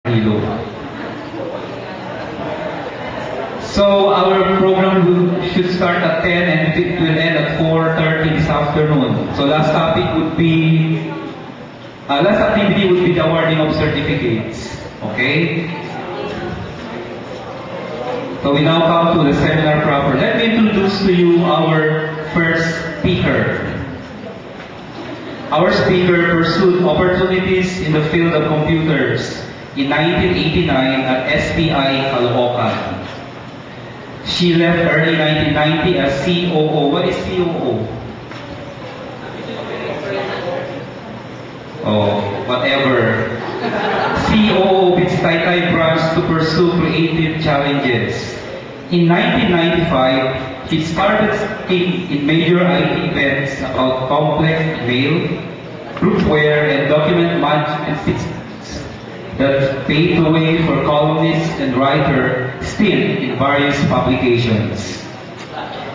Hilo. So our program should start at 10 and it will end at 4:30 this afternoon. So last activity would be the awarding of certificates. Okay? So we now come to the seminar proper. Let me introduce to you our first speaker. Our speaker pursued opportunities in the field of computers in 1989 at SPI Caloocan. She left early 1990 as COO. What is COO? Oh, whatever. COO with Taytay branch to pursue creative challenges. In 1995, she started speaking in major IT events about complex email, groupware, and document management systems that paved the way for columnists and writers still in various publications.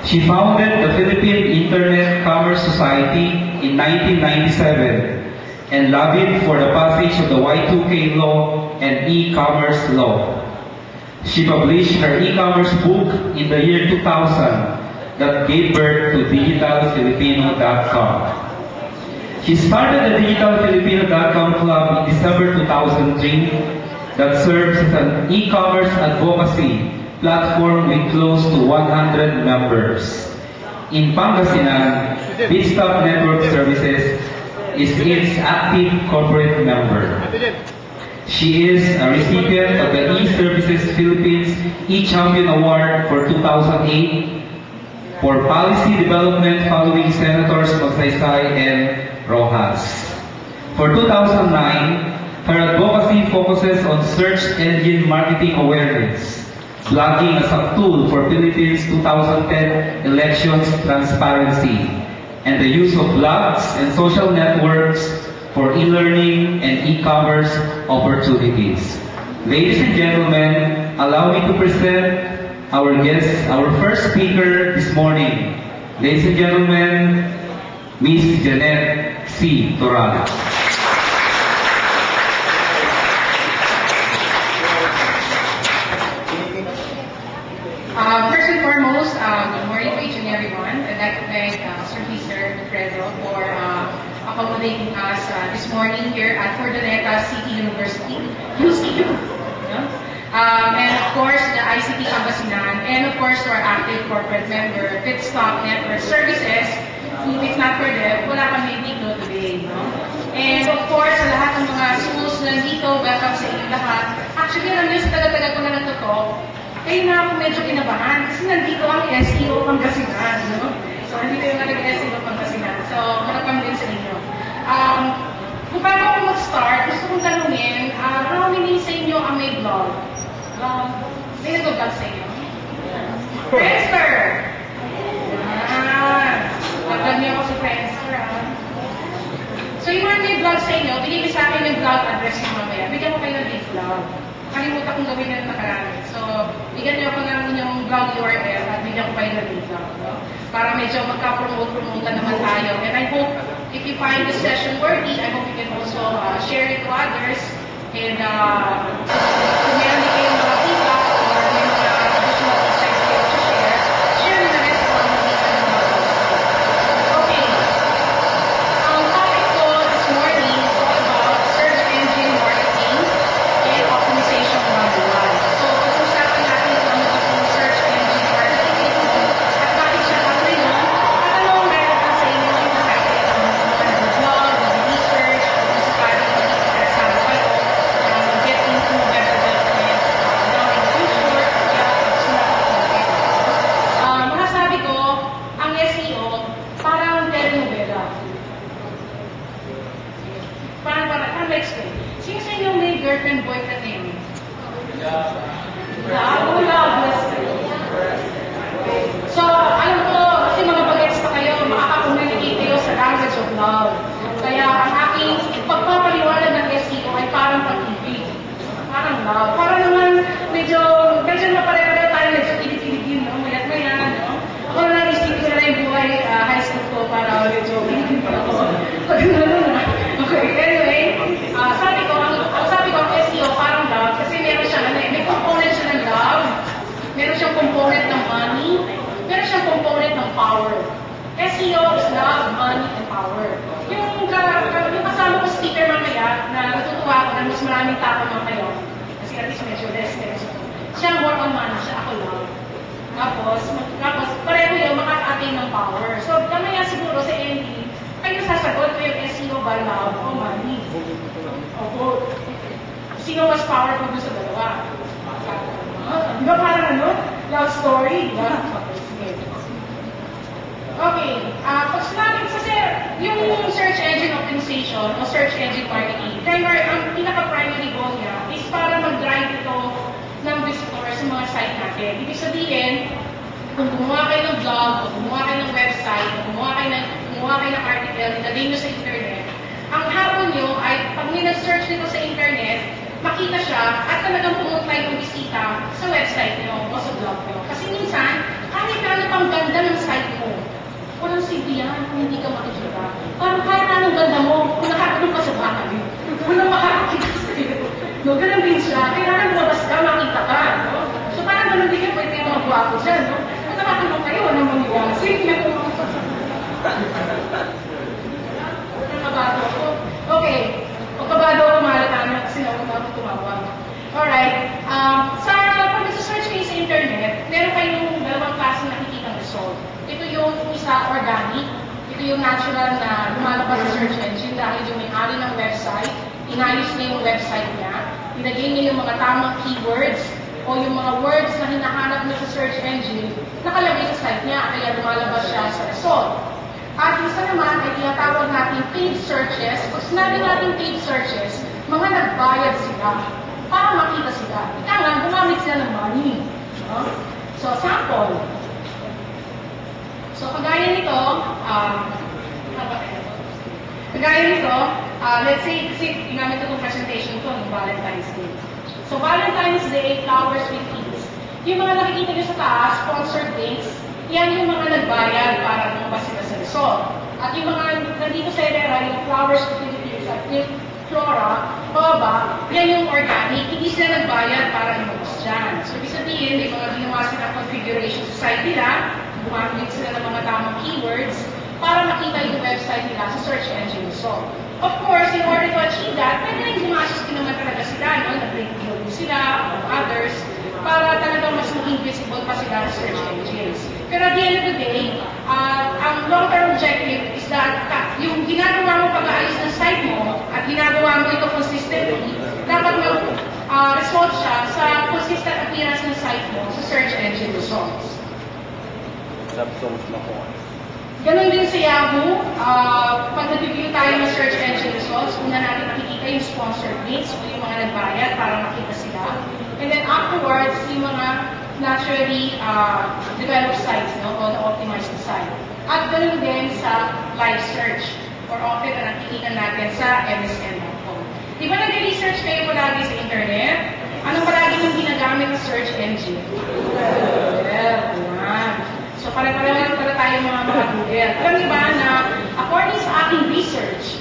She founded the Philippine Internet Commerce Society in 1997 and lobbied for the passage of the Y2K law and e-commerce law. She published her e-commerce book in the year 2000 that gave birth to DigitalFilipino.com. She started the DigitalFilipino.com club in December 2003 that serves as an e-commerce advocacy platform with close to 100 members. In Pangasinan, Bitstop Network Services is its active corporate member. She is a recipient of the E-Services Philippines E-Champion Award for 2008 for policy development following Senators Magsaysay and Rojas. For 2009, her advocacy focuses on search engine marketing awareness, blogging as a tool for Philippines 2010 elections transparency, and the use of blogs and social networks for e-learning and e-commerce opportunities. Ladies and gentlemen, allow me to present our guest, our first speaker this morning. Ladies and gentlemen, Miss Janet C. Toral. First and foremost, good morning to each and everyone. I'd like to thank Sir Mr. Fredo for accommodating us this morning here at Fordaneta City University, UCU. And of course, the ICT Pangasinan, and of course, to our active corporate member, Bitstop Network Services. If it's not for them, wala kami dito today. No? And of course, sa lahat ng mga schools nandito, welcome sa inyo lahat. Actually, alam niyo, sa taga-taga ko na lang ito, kaya na ako medyo kinabahan kasi nandito ang SEO Pangasinan. No? So, nandito yung SEO Pangasinan. So, welcome din sa inyo. Kung paano ako mag-start, gusto kong tanungin, how many sa inyo ang may blog? May nag-blog sa inyo? Friendster! Nag-blog niyo ako sa Friendster. So, yung mga may blog sa inyo, bigyan niyo sa akin yung blog address niyo mamaya. Bigyan ko kayo ng big blog. Kalimutan kong gawin na nakarami. So, bigyan niyo ako ng inyong blog URL at bigyan ko kayo ng big blog. No? Para medyo magka-promote naman tayo. And I hope, if you find this session worthy, I hope you can also share it to others. And kung meron din kayong mga feedback or may mga additional insights kayo to share, share nyo na rin sa mga okay. Ang topic ko this morning is all about search engine marketing and optimization 101. So, pag-usapan natin kung ano itong search engine marketing at bakit siya kapayon at anong meron pa sa inyo yung nakakita ng blog, research, kung sakali interesado kayo get into web development now in the future, masasabi ko, ang SEO parang telenovela. Parang explain. Sino sa inyo may girlfriend, boyfriend name? Wala. So, alam ko, kasi mga bagets pa kayo, makaka-communicate kayo sa language of love. Kaya ang aking pagpapaliwanag ng SEO ay parang pag-ibig. Parang love. Parang naman, medyo na pare-pareho tayo, medyo kilig-kiligin, no? Mayat-mayan, no? Ako na isip ko na yung buhay high school ko para medyo kiligin pa ako. Pag gano'n na. Okay, anyway, sabi ko, ang SEO parang love. madaming tao naman kayo. Kasi at least medyo less tense. Siya more on money, siya ako lang. Tapos pareho yung makaka-attain ng power. So, kamaya siguro sa Andy, kayo sasagot ko yung SEO ba love o money? O both. Sino mas powerful doon sa dalawa? Di ba parang ano? Love story, di ba? Okay. Pag sinabi, kasi yung search engine optimization o search engine marketing, ang pinaka-primary goal niya is para mag-drive ito ng visitors sa mga site natin. Ibig sabihin, kung gumawa kayo ng blog, o gumawa kayo ng website, o gumawa kayo ng article, nilagay nyo sa internet, ang habol nyo ay pag may nag-search nito sa internet, makita siya at talagang pumunta yung bisita sa website nyo o sa blog nyo. Kasi minsan, kahit ano pang ganda ng site mo, walang silbi yan kung hindi ka makikita. Parang kahit anong ganda mo, kung nakatulog ka sa bahay, walang makakakita sa'yo. No, ganun din siya. Kailangan lumabas ka, makita ka. No? So parang ganun din yan, pwede yung mga guwapo dyan. No? Kung nakatulog kayo, walang maniwala. Sige na kung kabado ako. Okay. Pag kabado ako, malatan na kasi nauna ako tumawag. Alright. Pag nasa-search kayo sa internet, meron kayong dalawang klase nakikitang result. Ito yung isa organic. Ito yung natural na lumalabas sa search engine dahil yung may-ari ng website, inayos niya yung website niya, ilagay niya yung mga tamang keywords o yung mga words na hinahanap niya sa search engine, nakalagay sa site niya, kaya lumalabas siya sa result. At isa naman ay tinatawag natin paid searches. Pag sinabi natin paid searches, mga nagbayad sila para makita sila. Ika nga, gumamit sila ng money. No? So, sample. So, kagaya nito, let's say, kasi ginamit ko itong presentation ko ng Valentine's Day. So, Valentine's Day, flowers with kids. Yung mga nakikita nyo sa taas, sponsored links, yan yung mga nagbayad para lumabas sila sa result. At yung mga nandito sa Herrera, yung flowers with Philippines at yung Flora, baba, yan yung organic, hindi sila nagbayad para lumabas dyan. So, ibig sabihin, may mga ginawa sila configuration sa site nila, gumamit sila ng mga tamang keywords para makita yung website nila sa search engine result. Of course, in order to achieve that, pwede rin gumastos din naman talaga sila, no? Nag-review sila, or others, para talagang mas maging visible pa sila sa search engines. Pero at the end of the day, ang long-term objective is that yung ginagawa mo pag-aayos ng site mo at ginagawa mo ito consistently, dapat mag-result siya sa consistent appearance ng site mo sa search engine results. Ganon din sa Yahoo, pag nag-review tayo ng search engine results, una natin makikita yung sponsored links o yung mga nagbayad para makita sila. And then afterwards, yung mga naturally developed sites, no, o na-optimized na site. At ganon din sa live search, or often na nakikita natin sa msn.com. Di ba nag-research kayo palagi sa internet? Anong palagi yung ginagamit na search engine? Well, yan. So, pare-pareho lang pala tayo mga Google. Alam niyo ba na, according sa aking research,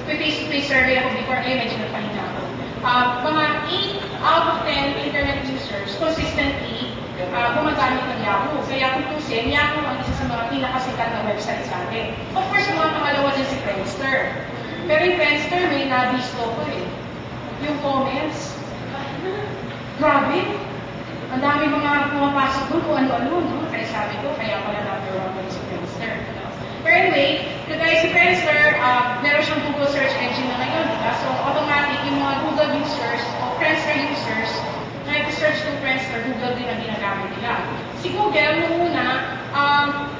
face-to-face survey ako before, medyo nagpahinga ako. Mga 8 out of 10 internet users consistently gumagamit ng Yahoo. Kaya kung tusin, Yahoo ang isa sa mga pinakasikat na website sa atin. Of course, yung mga pangalawa dyan si Friendster. Pero yung Friendster, may nabisto ko eh. Yung comments, grabe. Ang dami mga pumapasok doon kung ano-ano, no? Kaya sabi ko, kaya pala number 1 ko si Friendster. No? But anyway, kagaya si Friendster, meron siyang Google search engine na ngayon, diba? So, automatic, yung mga Google users o Friendster users, na i-search ng Friendster, Google din ang ginagamit nila. Si Google, nung una,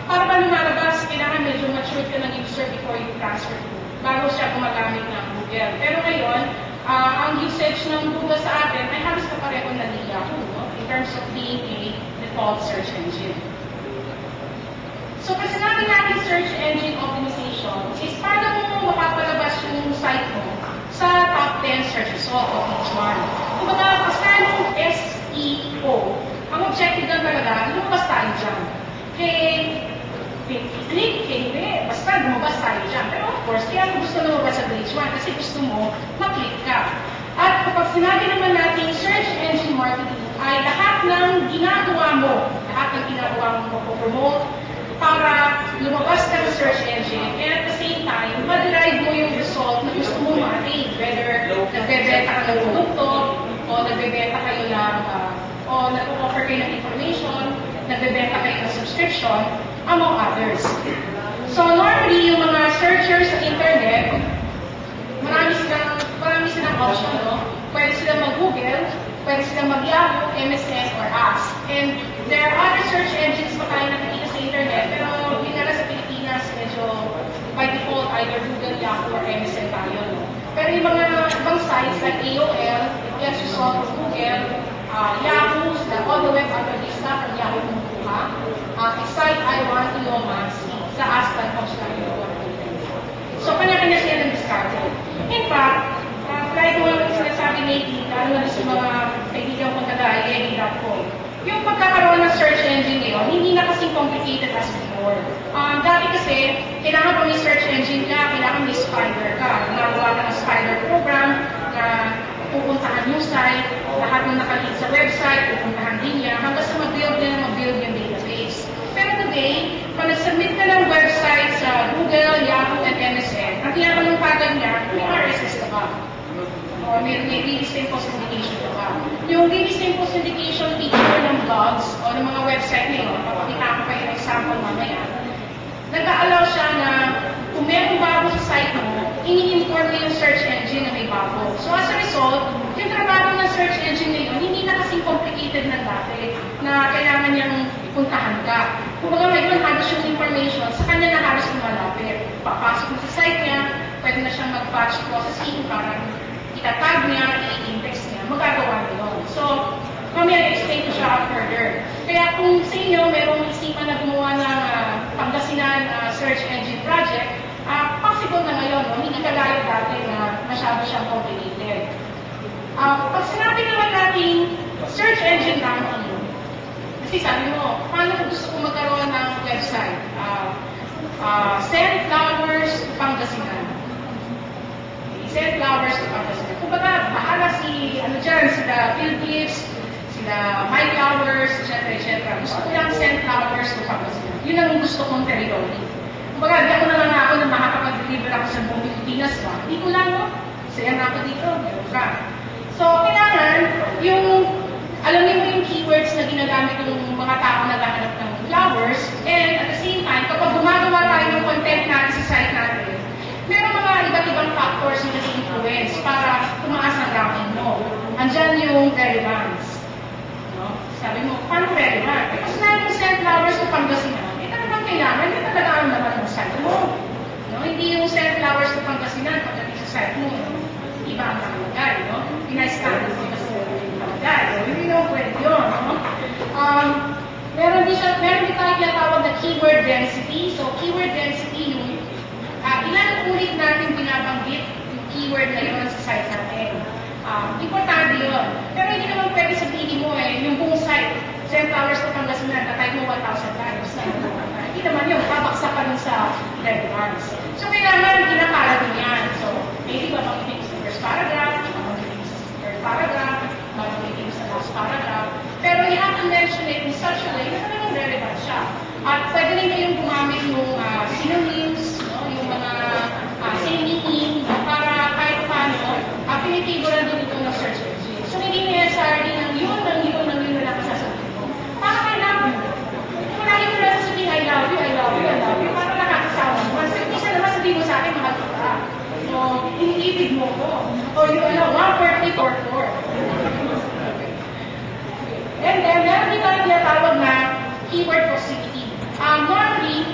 para ba lumalabas, kailangan medyo matured ka ng user before you transfer to bago siya gumagamit ng Google. Pero ngayon, ang usage ng Google sa atin ay halos kapareho na ni Yahoo, no? In terms of being a default search engine. So, pag sinabi natin search engine optimization, is paano mo mapapalabas yung site mo sa top 10 search result of each one. Kumbaga, pag sinabi mo SEO, ang objective lang talaga, lumabas tayo dyan. Click, hindi. Basta lumabas tayo dyan. Pero of course, kaya mo gusto lumabas sa page 1 kasi gusto mo maklik ka. At kapag sinabi naman natin search engine marketing ay lahat ng ginagawa mo promote para lumabas ka ng search engine and at the same time, ma-derive mo yung result na gusto mo ma-attain. Whether ng produkto, o nagbebenta kayo ng, o nag-offer kayo ng information, nagbebenta kayo ng subscription, among others. So normally, yung mga searchers sa internet, marami silang option, no? Pwede silang mag-Google, pwede silang mag-Yahoo, MSN, or Ask. And there are other search engines pa tayo nakikita sa internet, pero yun nga lang sa Pilipinas, medyo by default, either Google, Yahoo, or MSN tayo, no? Pero yung mga ibang sites like AOL, yes, you saw Google, Yahoo, all the web analysta from Yahoo kumukuha, Excite, I1, Ilomas, sa Ask.com sila kumukuha. So, kanya-kanya sila ng discarte. In fact, like mo yung sinasabi lately, lalo na sa mga kaibigan kong taga-IED.com, yung pagkakaroon ng search engine ngayon, hindi na kasing complicated as before. Dati kasi, kailangan pa may search engine ka, kailangan may spider ka. Nagawa ka ng spider program na pupuntahan yung site, lahat ng nakalink sa website, pupuntahan din niya, hanggang sa mag-build yung database. Pero today, pag nag-submit ka ng website sa Google, Yahoo, at MSN, ang tinatanong kagad niya, may RSS ka ba? O may release and post indication ka ba? Yung release and post indication feature ng blogs o ng mga website ngayon, papakita ko kayo ng example mamaya, nag-aallow siya na kung meron bago sa site mo, ini-inform mo yung search engine na may bago. So as a result, yung trabaho ng search engine ngayon, hindi na kasing complicated na dati na kailangan niyang puntahan ka. Kung baga ngayon, halos yung information, sa kanya na halos lumalapit. Papasok mo sa site niya, pwede na siyang mag-batch processing para itatag niya, i-index niya, magagawa niya yun. So, mamaya explain ko siya further. Kaya kung sa inyo, merong isipan na gumawa ng Pangasinan search engine project, possible na ngayon, no? Hindi kagaya dati na masyado siyang complicated. Pag sinabi naman natin search engine ranking, kasi sabi mo, paano kung gusto ko magkaroon ng website? Send flowers to Pangasinan. Send flowers to Pangasinan. Kung baga, bahala sila Field Gifts, sila My Flowers, etc. Gusto ko lang send flowers to Pangasinan. Yun ang gusto kong territory. Kung baga, di ako ako na makakapag-deliver ako sa buong Pilipinas ba? Hindi ko lang, no? Saya na ako dito, meron ka. So, kailangan, alamin mo yung keywords na ginagamit ng mga tao na naghahanap ng flowers, and at the same time, kapag gumagawa tayo ng content natin sa site natin, meron mga iba't ibang factors na nag-influence para tumaas ang ranking mo. Andyan yung relevance. No? Sabi mo, paano relevant? Kasi na yung send flowers to Pangasinan, talagang kailangan, hindi talaga ang naman ng site mo. No? Hindi yung send flowers to Pangasinan, pagdating sa site mo, iba ang nakalagay, no? Pinay-standard mo kasi yung nakalagay. So, hindi naman pwede yun, no? Meron din tayo tinatawag na keyword density. So, keyword density yung ilang ulit natin binabanggit yung keyword na yun sa site natin. Importante yun. Pero hindi naman pwede sabihin mo yung buong site, send flowers to Pangasinan, na-type mo 1,000 times. Hindi naman yun, babaksa pa rin sa relevance. So, kailangan kinakala din yan. So, maybe babangitin sa first paragraph, babangitin sa third paragraph, babangitin sa last paragraph. Pero you have to mention it in such a way na talagang relevant siya. At pwede rin kayong gumamit yung synonyms, yung mga synonym, para kahit paano, pinitiburan din ito ng search engine. So, hindi necessarily ng yun na lang sasabihin mo. Para kailangan mo. Kung lagi mo lang sasabihin, I love you, para nakakasawa mo. Kasi isa naman sabihin mo sa akin, mahal ko ka. So, iniibig mo ko. O yung 1 per 4. And then, meron din tayo tinatawag na keyword proximity. Normally,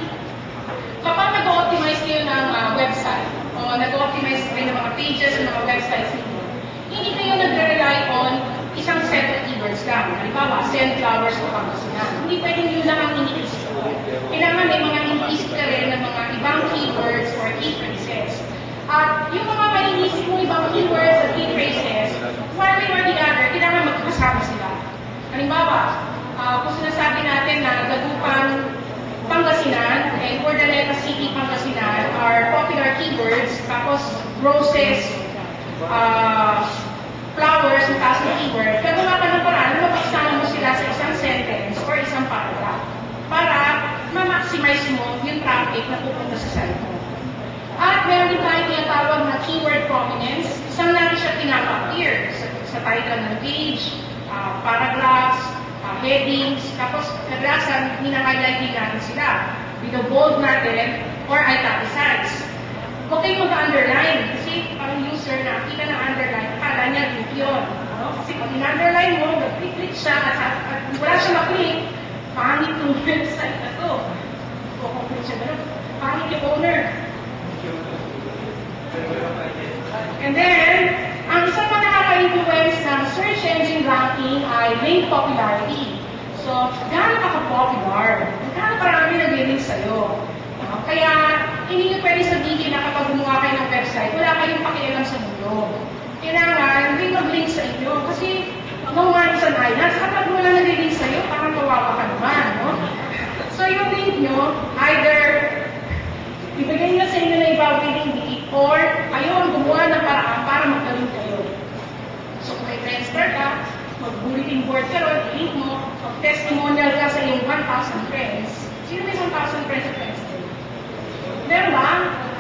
kapag nag-optimize kayo ng website, o nag-optimize kayo ng mga pages ng mga websites ninyo, hindi kayo nag-rely on isang set of keywords lang. Halimbawa, send flowers to Pangasinan. Hindi pwedeng yun lang ang iniisip ko. Kailangan may mga iniisip ka rin ng mga ibang keywords or key phrases. At yung mga maiisip mo ibang keywords at key phrases, one way or the other, kailangan magkakasama sila. Halimbawa, kung sinasabi natin na Dagupan, Pangasinan, and Ordaleta City, Pangasinan are popular keywords, tapos roses, flowers, yung taas na keyword, gagawa ka ng paraan na mapagsama mo sila sa isang sentence or isang paragraph para ma-maximize mo yung traffic na pupunta sa site mo. At meron din tayong tinatawag na keyword prominence, isang lagi siya pinapa-appear. sa title ng page, paragraphs, headings, tapos kadalasan hina-highlight din natin sila. Binobold natin or italicize. Huwag kayong mag-underline kasi parang user na kita ng underline, akala niya link yun. No? Kasi pag in-underline mo, mag-click siya at wala siya ma-click, pangit yung website na to. Kung siya gano'n, pangit yung owner. And then, ang isang mga nakaka-influence ng search engine ranking ay link popularity. So, gaano ka-popular? Gaano parami nag-link sa'yo? Kaya, hindi nyo pwede sabihin na kapag gumawa kayo ng website, wala kayong pakialam sa mundo. Kailangan, may mag-link sa inyo. Kasi, no one is an island. Kapag wala nag-link sa'yo, parang kawawa ka naman, no? So, yung link nyo, either ibigay nyo sa inyo na ibawin link or ayun, gumawa ng paraan para magkaroon kayo. So, kung may Friendster ka, mag-bulletin board ka ron, i-link mo, mag-testimonial ka sa iyong 1,000 friends. Sino may 1,000 friends sa Friendster? Meron ba?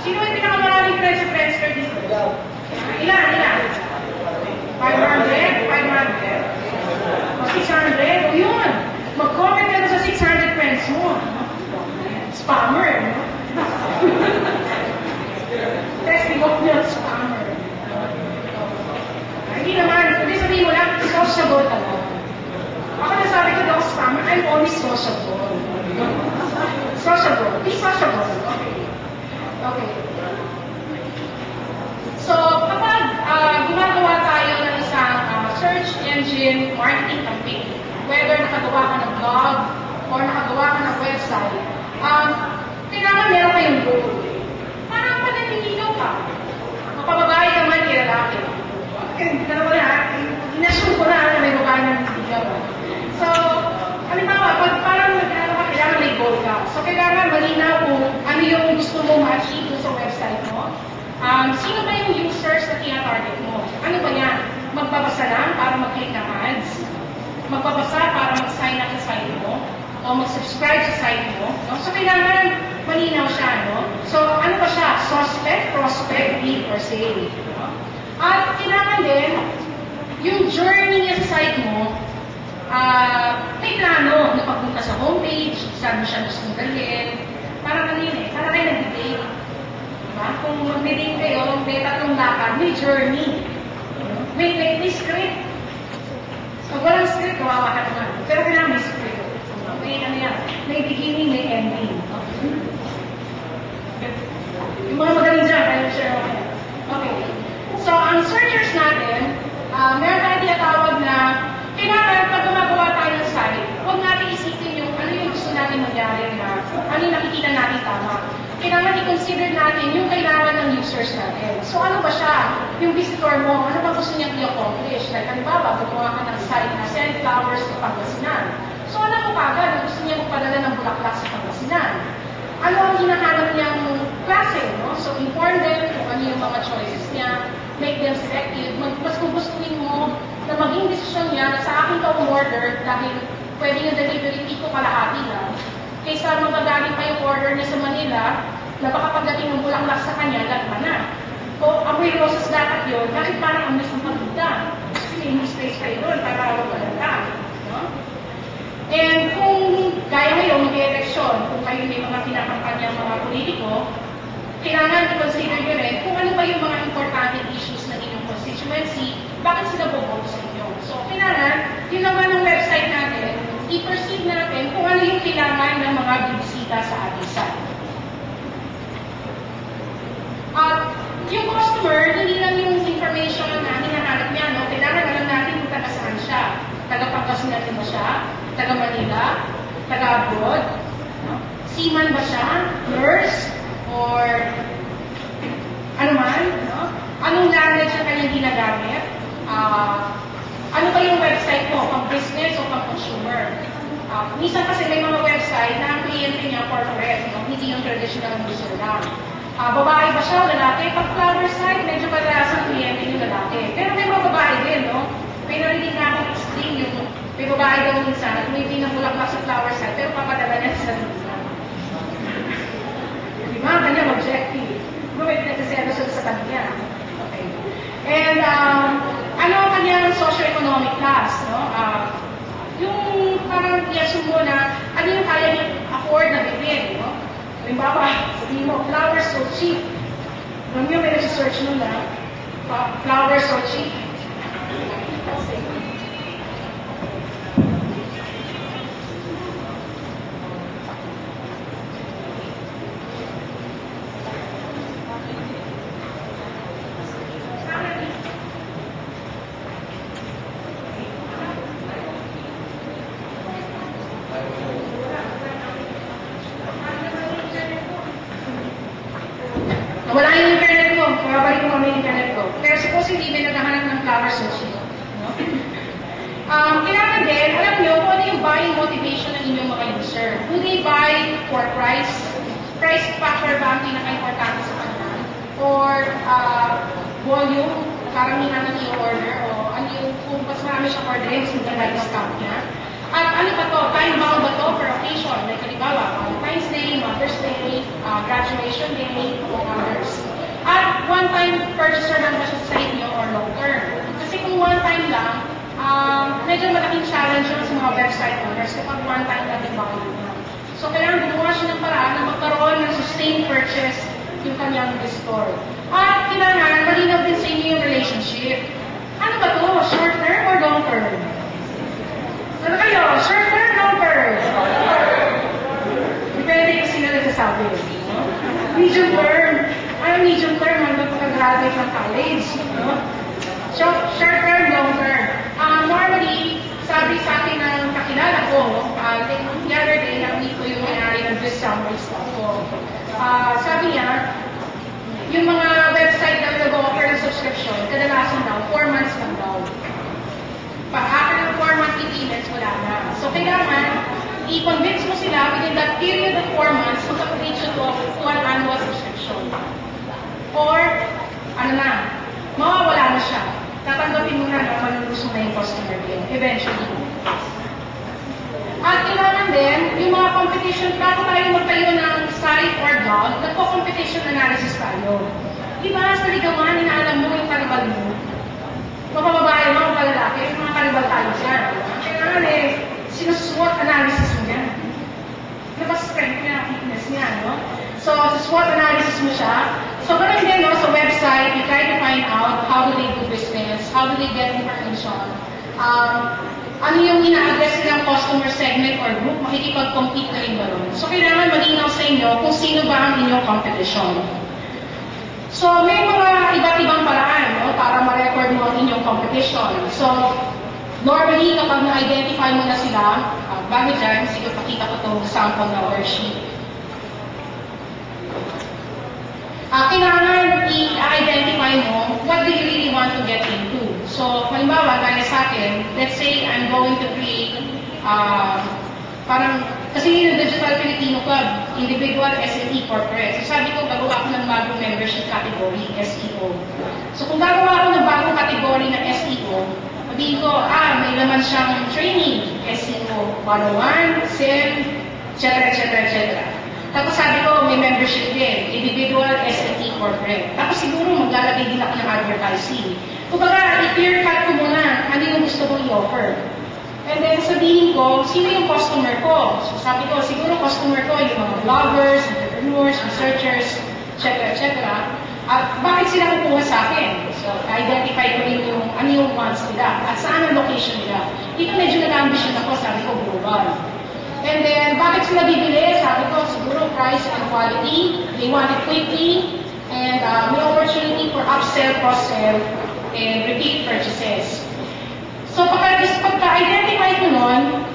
Sino may pinakamaraming friends sa Friendster dito? Ilan? 500? 500? O 600? O yun! Mag-comment ka sa 600 friends mo. Spammer, no? Testimonial spammer. Hindi naman, hindi sabihin mo lang, sociable ka lang. Ako nasabi ko daw spammer, I'm only sociable. Sociable. Be sociable. Okay. So, kapag gumagawa tayo ng isang search engine marketing campaign, whether nakagawa ka ng blog or nakagawa ka ng website, kailangan meron kayong goal. Parang mananiligaw ka. Mapababae ka man, kaya lalaki. Hindi ka naman inassume ko na may babae na nililigaw. So, halimbawa, parang kailangan may goal ka. So, kailangan malinaw kung ano yung gusto mo ma-achieve sa website mo. Sino ba yung users na tina-target mo? Ano ba yan? Magbabasa lang para mag-click ng ads? Magbabasa para mag-sign up sa site mo? O mag-subscribe sa site mo? No? So, kailangan malinaw siya, no? So, ano ba siya? Suspect, prospect, lead, or sale. No? At kailangan din, yung journey niya sa site mo, may plano na pagpunta sa homepage, saan mo siya gusto mong dalhin. Parang ano yun eh, parang kayo nag-date. Diba? Kung mag-date kayo, may tatlong lakad, may journey. May script. Pag walang script, kawawa ka naman. Pero kailangan may script. May ano yan, may beginning, may ending. Yung mga magaling dyan, kayo share ako yan. Okay. So, ang searchers natin, meron tayo tinatawag na kailangan pag gumagawa tayo ng site, huwag natin isipin yung ano yung gusto natin mangyari na ano yung nakikita natin tama. Kailangan i-consider natin yung kailangan ng users natin. So ano ba siya? Yung visitor mo, ano ba gusto niyang i-accomplish? Like, halimbawa, gumawa ka ng site na send flowers to Pangasinan. So alam mo kagad na gusto niya magpadala ng bulaklak sa Pangasinan. Ano ang hinahanap niyang klase, no? So inform them kung ano yung mga choices niya, make them selective. Mas gugustuhin mo na maging desisyon niya na sa akin ka umorder dahil pwede yung delivery fee ko kalahati lang. Kaysa magagaling pa yung order niya sa Manila, na baka pagdating ng bulaklak sa kanya, lagma na. O amoy roses dapat yun, dahil parang ang mismong pagkita. Kasi may space kayo doon para magpalala. No? And kung gaya ngayon, mag-eleksyon, kung kayo may mga pinakampanya mga politiko, kailangan i-consider nyo rin kung ano ba yung mga important issues ng inyong constituency, bakit sila boboto sa inyo. So, kailangan, yun naman ang website natin, i-perceive natin kung ano yung kailangan ng mga bibisita sa ating site. At yung customer, hindi lang yung information na hinahanap niya, no? Kailangan alam natin kung taga saan siya. Taga Pangasinan ba siya? Taga Manila? Taga abroad? No? Seaman ba siya? Nurse? Or ano man? No? Anong language ang kanyang ginagamit? Ano ba yung website mo? Pang business o pang consumer? Minsan kasi may mga website na ang kliyente niya corporate, no? Hindi yung traditional user lang. Babae ba siya o lalaki? Pag flower site, medyo kadalasan kliyente yung lalaki. Pero may mga babae din, no? May narinig na akong extreme yung may babae daw minsan at may pinabulaklak sa flower site pero papadala niya sa sarili. Diba? Kanya objective. Gumit na kasi sa kanya. Okay. And ano ang kanyang social Halimbawa, sabihin mo, flowers so cheap. Alam niyo, may nag-search nun na, flowers so cheap. Wala yung internet ko. Mababalik mo yung internet ko. Pero supposedly, may naghahanap ng flowers so cheap. No? Kailangan din, alam nyo kung ano yung buying motivation ng inyong mga user. Do they buy for price? Price factor ba ang pinaka-importante sa kanila? Or volume? Karamihan ng i-order? O ano yung, kung mas marami siyang order, mas maganda yung discount niya? At ano ba to? Time-bound ba to per occasion? Like, halimbawa, Valentine's Day, Mother's Day, graduation day, o others. At one-time purchaser lang ba siya sa inyo or long-term? Kasi kung one-time lang, medyo malaking challenge yun sa mga website owners kapag one-time lang yung value niya. So, kailangan gumawa siya ng paraan na magkaroon ng sustained purchase yung kanyang store. At kailangan malinaw din sa inyo yung relationship. Ano ba to? Short-term or long-term? Ano kayo? Short-term, long-term? Depende kasi na nagsasabi. Medium term. Ano medium term? Hanggang pagka-graduate ng college. So, short-term, long-term. Normally, sabi sa akin ng kakilala ko, the other day, na-meet ko yung may-ari ng this summary stuff ko. Sabi niya, yung mga website na nag-offer ng subscription, kadalasan daw, 4 months lang daw. Pag-after ng 4 monthly payments, wala na. So, kailangan, i-convince mo sila within that period of 4 months, mag-upgrade siya to an annual subscription. Or, ano na, mawawala na siya. Tatanggapin mo na malulus mo na yung customer din, eventually. At kailangan din, yung mga competition, bago tayo magtayo ng site or blog, nagpo-competition analysis tayo. Diba, sa ligawan, inaalam mo yung karibal mo. Mapababae mo, palalaki, yung mga karibal tayo dyan. Kailangan sinuswot analysis mo yan. Strength niya, weakness niya, no? So, sa SWOT analysis mo siya. So, ganun din, no, sa website, you try to find out how do they do business, how do they get information, ano yung ina-address nilang customer segment or group, makikipag-compete ka rin ba ron? So, kailangan malinaw sa inyo kung sino ba ang inyong competition. So, may mga iba't ibang paraan, no, para ma-record mo ang inyong competition. So, normally, kapag na-identify mo na sila, bago dyan, sige, pakita ko itong sample na worksheet. Kailangan i-identify mo what do you really want to get into. So, halimbawa, gaya sa akin, let's say I'm going to create, parang, kasi yung Digital Filipino Club, individual, SME, corporate. So, sabi ko, gagawa ko ng bagong membership category, SEO. So, kung gagawa ko ng bagong category ng SEO, sabihin ko, may laman siyang training, SEO 101, SEM, etc., etc., etc. Tapos sabi ko, may membership din, individual, SME, corporate. Tapos siguro maglalagay din ako ng advertising. Kumbaga, i-clear cut ko muna ano yung gusto kong i-offer. And then sabihin ko, sino yung customer ko? So sabi ko, siguro customer ko yung mga bloggers, entrepreneurs, researchers, etc., etc. At bakit sila kukuha sa akin? So, identify ko rin yung ano yung wants nila at saan ang location nila. Dito medyo nag-ambition ako, sabi ko global. And then, bakit sila bibili? Sabi ko, siguro price and quality. They want it quickly. And may opportunity for upsell, cross-sell, and repeat purchases. So, pagka-identify ko nun,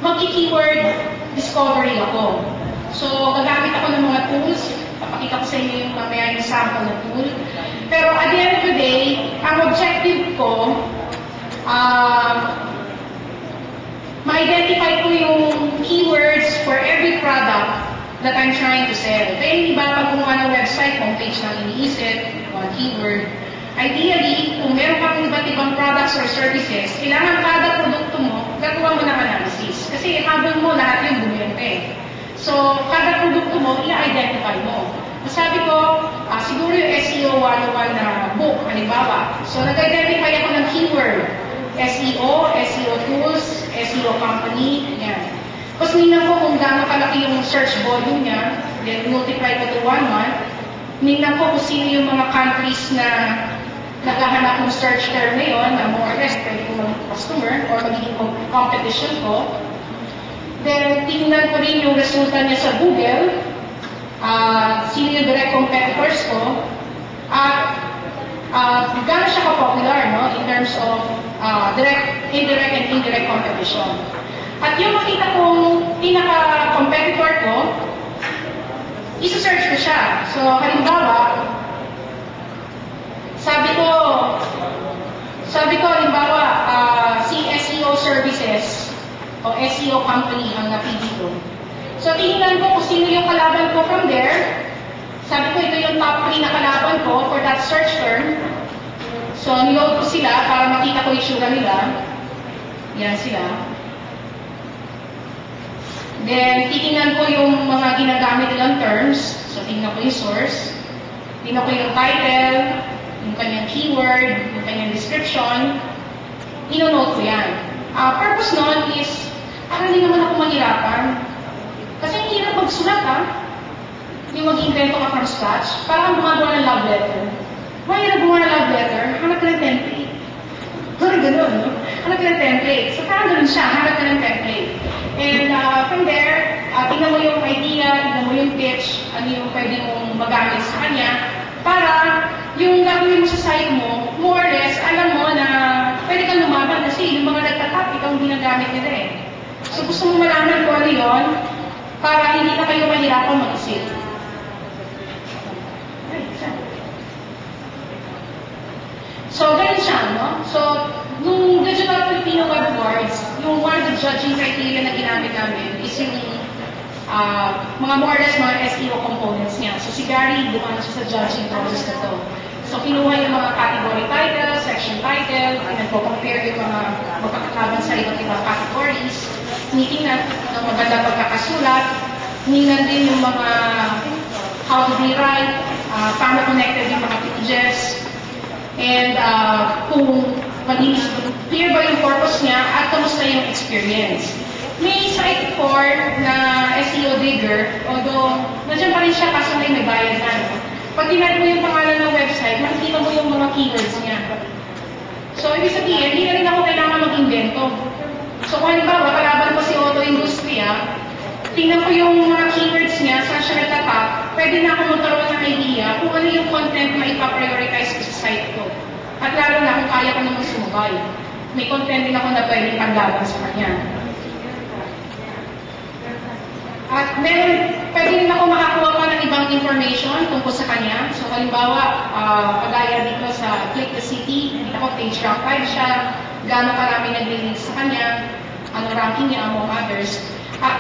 mag-keyword discovery ako. So, gagamit ako ng mga tools. Papakita ko sa inyo yung mamaya yung sample na tool. Pero at the end of the day, ang objective ko, ma-identify ko yung keywords for every product that I'm trying to sell. Kaya hindi ba pag gumawa ng website, homepage lang iniisip, one keyword. Ideally, kung meron kang iba't ibang products or services, kailangan kada produkto mo, gagawa mo ng analysis. Kasi habang mo, lahat yung bumiyente. So, kada produkto mo, i-identify mo. Sabi ko, siguro yung SEO 101 na book, halimbawa. So, nag-identify ako ng keyword. SEO, SEO tools, SEO company, yan. Tapos nina ko kung gaano kalaki yung search volume niya, then multiply ko to 1 month, tingnan ko kung sino yung mga countries na naghahanap ng search term na yun, na more or less pwede ko maging customer or magiging competition ko. Then, tingnan ko rin yung resulta niya sa Google, sino yung direct competitors ko, at gano'n siya ka-popular, no, in terms of indirect and indirect competition. At yung makita kong pinaka-competitor ko, isa-search ko siya. So, halimbawa, sabi ko, halimbawa, si SEO Services o SEO company ang napili ko. So, tingnan ko kung sino yung kalaban ko from there. Sabi ko, ito yung top 3 na kalaban ko for that search term. So, niload ko sila para makita ko yung itsura nila. Yan sila. Then, titingnan ko yung mga ginagamit nilang terms. So, tingnan ko yung source. Tingnan ko yung title, yung kanyang keyword, yung kanyang description. Ino-note ko yan. Purpose nun is, para hindi naman ako mahirapan. Kasi ang hirap magsulat, ha? Yung mag-invento ka from scratch, parang gumagawa ng love letter. Mahirap gumawa ng love letter, hanap ka ng template. Parang gano'n, no? Hanap ka ng template. So parang gano'n siya, hanap ka ng template. And from there, tingnan mo yung idea, tingnan mo yung pitch, ano yung pwede mong magamit sa kanya, para yung gagawin mo sa site mo, more or less, alam mo na pwede kang lumaban kasi yung mga nagtatap, ikaw ang ginagamit nila eh. So gusto mo malaman kung ano yun, para hindi na kayo mahirapan mag-isip. So, ganun siya, no? So, nung Digital Filipino Web Awards, yung one of the judging criteria na ginamit namin is yung mga more or less mga SEO components niya. So, si Gary, dumaan siya sa judging process na to. So, kinuha yung mga category title, section title, nagpo-compare yung mga magkakalaban sa iba't ibang categories, tinitingnan ng maganda pagkakasulat, tinitingnan din yung mga how to be right, paano connected yung mga pages, and kung malinis, clear ba yung purpose niya at kamusta yung experience. May site for na SEO Digger, although nandiyan pa rin siya kaso may bayad na. Pag tinad mo yung pangalan ng website, makikita mo yung mga keywords niya. So, ibig sabihin, hindi na rin ako kailangan mag-invento. So, kung halimbawa, kalaban ko si Auto Industria, tingnan ko yung mga keywords niya, saan siya nagtatap, pwede na ako magkaroon ng idea kung ano yung content na ipaprioritize ko sa site ko. At lalo na kung kaya ko naman sumabay. May content din ako na pwedeng paglaban sa kanya. At pwede rin ako makakuha pa ng ibang information tungkol sa kanya. So halimbawa, pagaya dito sa Click the City, nakita ko page rank 5 siya, gaano karami nag-link sa kanya, ano ranking niya among others.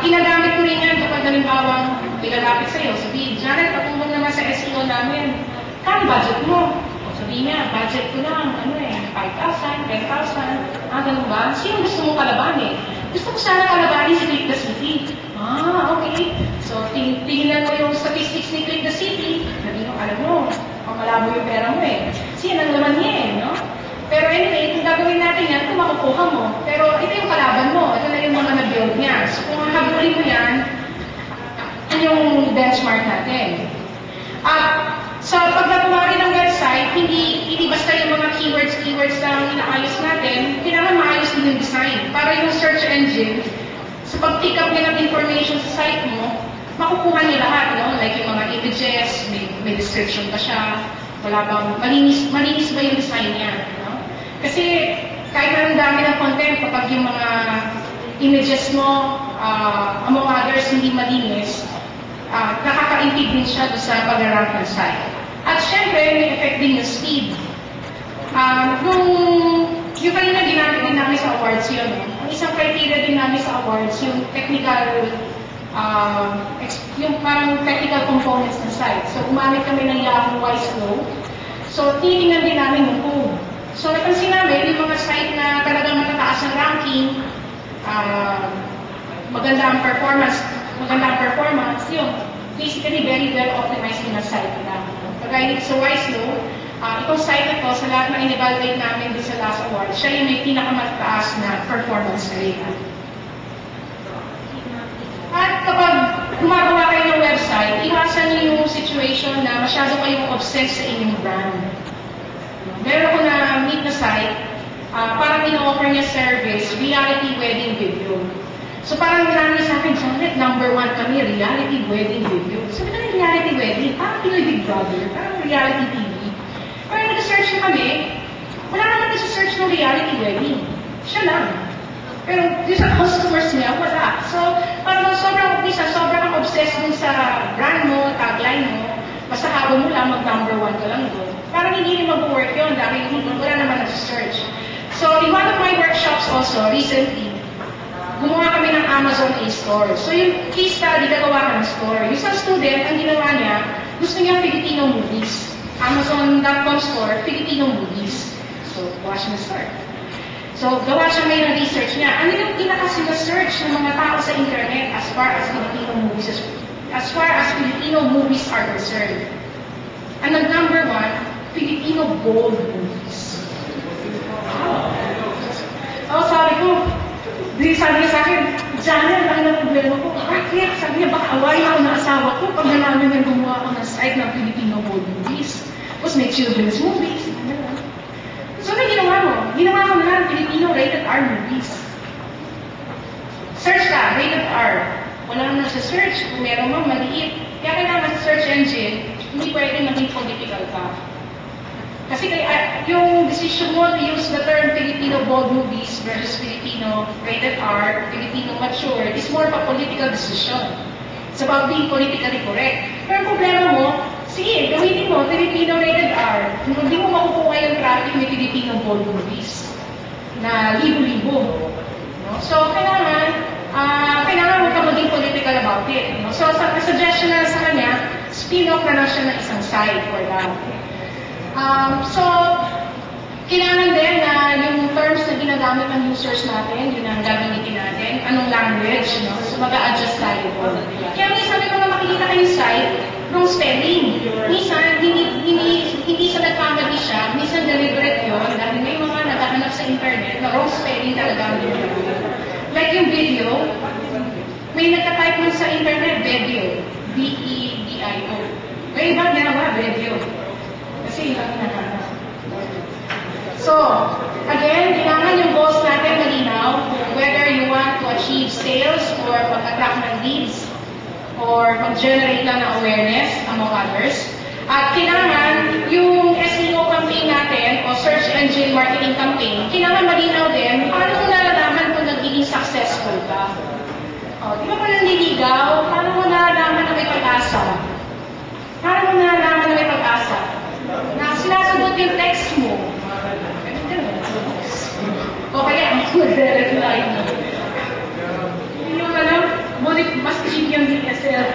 Ginagamit ko rin yan kapag halimbawa ilalapit sa'yo. Sabihin, Janet, patulong naman sa SEO namin. Kano budget mo? Sabihin niya, budget ko lang, 5,000, 10,000. Ganun ba? Sino gusto mong kalabanin? Gusto ko sana kalabanin si Click the City. Okay. So, tingnan mo yung statistics ni Click the City. Alam mo, malabo yung pera mo eh. Kasi yan ang laman niya eh, no? Pero anyway, kung gagawin natin yan, kung makukuha mo. Pero ito yung kalaban mo. Ito na yung mga na-build niya. So kung habulin mo yan, ano yung benchmark natin? Sa paggawa rin ng website, hindi basta yung mga keywords lang inaayos natin, kailangan maayos din yung design. Para yung search engine, sa pag-pick up niya ng information sa site mo, makukuha niya lahat, no? Like yung mga images, may description pa siya, wala bang, malinis ba yung design niya, no? Kasi kahit na ang dami ng content, kapag yung mga images mo, among others, hindi malinis, nakaka-impede din siya sa pag-rank ng site. At syempre, may effect din yung speed. Yung kanina ginamit din namin sa awards yun, no? Ang isang criteria din namin sa awards, yung technical, yung parang technical components ng site. So, gumamit kami ng Yahoo Wiseflow. So, tinitingnan din namin yung code. So, napansin namin yung mga site na talagang matataas ang ranking, maganda ang performance, yun. Basically, very well optimized yung site nila. Kagaya sa Wiseflow, itong site na to, sa lahat na in-evaluate namin din sa last award, siya yung may pinakamataas na performance rate. At kapag gumagawa kayo ng website, naman yung situation na masyado kayong obsessed sa inyong brand. Meron ako na meet na site, parang in-offer niya service, reality wedding video. So parang marami sa akin, Janet, #1 kami, reality wedding video. Sabi na reality wedding, parang Pinoy Big Brother, parang reality TV. Pero nag-search na kami, wala naman nag-search ng reality wedding. Siya lang. Pero yung sa customers niya, wala. So, parang sobrang obsessed dun sa brand mo, tagline mo, basta habang mo lang, mag-#1 ka lang doon. Parang hindi rin mag-work yun dahil wala naman nag-search. So, in one of my workshops also, recently, gumawa kami ng Amazon A-Store. So, yung case study, gagawa ka ng store. Yung sa student, ang ginawa niya, gusto niya Filipino movies. Amazon.com store, Filipino movies. So, gawa siya ng store. So, gawa siya may na-research niya. Ano yung pinaka-search ng mga tao sa internet as far as Filipino movies are concerned? And ang #1, Filipino gold movies. So, sabi niya sa akin, Janet, ang ng problema ko. Bakit? Sabi niya, baka awayin ako ng asawa ko pag nalaman niya gumawa ako ng site ng Filipino gold movies. Tapos may children's movies. So, ano ginawa mo? Ginawa ko na lang Filipino rated R movies. Search ka, rated R. Wala naman sa search. Kung meron mo, maliit. Kaya kailangan sa search engine, hindi pwede maging political ka. Kasi yung decision mo to use the term Filipino bold movies versus Filipino rated R, Filipino mature, is more of a political decision. It's about being politically correct. Pero ang problema mo, sige, gawin mo, Filipino rated R. Hindi mo makukuha yung traffic ng Filipino bold movies na libo-libo. No? So, kailangan huwag ka maging political about it. No? So, sa suggestion na sa kanya, spin-off na lang siya ng isang site for that. So, kailangan din na yung terms na ginagamit ng users natin, yun ang gagamitin natin, anong language, no? So, mag-a-adjust tayo po. Kaya minsan ko na makikita kayong site, wrong spelling. Minsan, hindi sa nagkamali siya, minsan deliberate yun, dahil may mga naghahanap sa internet na wrong spelling talaga ang ginagawa. Like yung video, may nagka-type mo sa internet, video. V-E-D-I-O. May iba ginawa, video. Kasi iba na. So, again, kailangan yung goals natin malinaw, whether you want to achieve sales or mag-attract ng leads, or mag-generate lang ng awareness, among others. At kailangan yung SEO campaign natin, o search engine marketing campaign, kailangan malinaw din, paano mo nalalaman kung nagiging successful ka? Di ba pa nanliligaw? Paano mo nalalaman na may pag-asa? Paano mo nalalaman na may pag-asa? Na sinasagot yung text mo. O kaya, mag-reply mo. Yung mas cheap yung DSL.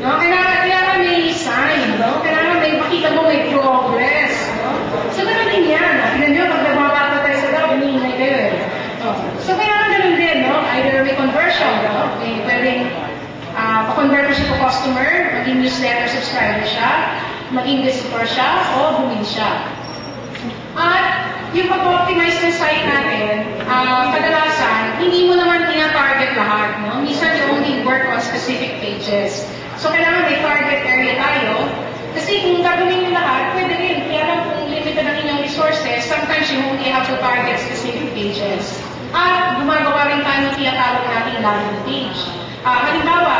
No? Kailangan may sign, no? Kailangan may makita mo may progress, no? So, ganun din yan. Tignan nyo, pag nagbabata tayo sa daw, hinihinay kayo eh. So, kailangan ganun din, no? Either may conversion, no? May pwedeng pa-convert siya to customer, maging newsletter subscriber siya, maging visitor siya, o bumili siya. At yung pag-optimize ng site natin, kadalasan, hindi mo naman tina-target lahat, no? Minsan, you only work on specific pages. So, kailangan may target area tayo. Kasi kung gagawin nyo lahat, pwede rin. Kaya lang kung limited ang inyong resources, sometimes you only have to target specific pages. At gumagawa rin tayo ng tinatawag natin landing page. Halimbawa,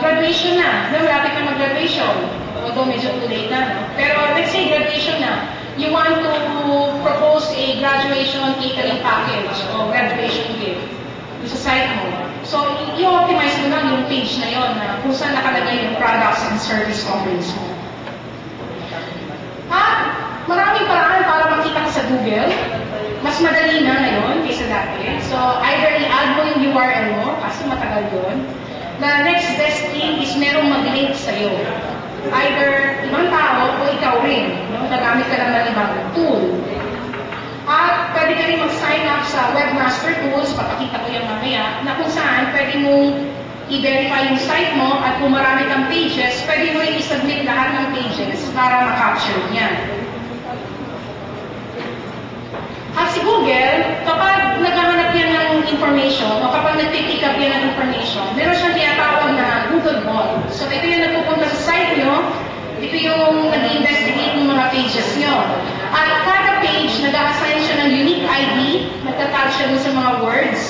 graduation na. Malapit na mag-graduation. Although medyo too late na, no? Pero let's say graduation na. You want to propose a graduation catering package o graduation gift sa site mo. So, i-optimize mo lang yung page na yon na kung saan nakalagay yung products and service offerings mo. At maraming paraan para makita ka sa Google. Mas madali na ngayon kaysa dati. So, either i-add mo yung URL mo, kasi matagal yun. The next best thing is merong mag-link sa'yo. Either ibang tao o ikaw rin. No? Nagamit ka lang ng ibang tool. At pwede ka rin mag-sign up sa Webmaster Tools, papakita ko yung mamaya, na kung saan pwede mong i-verify yung site mo at kung marami kang pages, pwede mo rin i-submit lahat ng pages para ma-capture niya. At si Google, kapag naghahanap yan ng information o kapag nag-pick up yan ng information, meron siyang tinatawag na Google yun. So ito yung nagpupunta sa site nyo, ito yung nag-investigate ng mga pages nyo. At kada page, nag-assign siya ng unique ID, nagtatag siya dun sa mga words,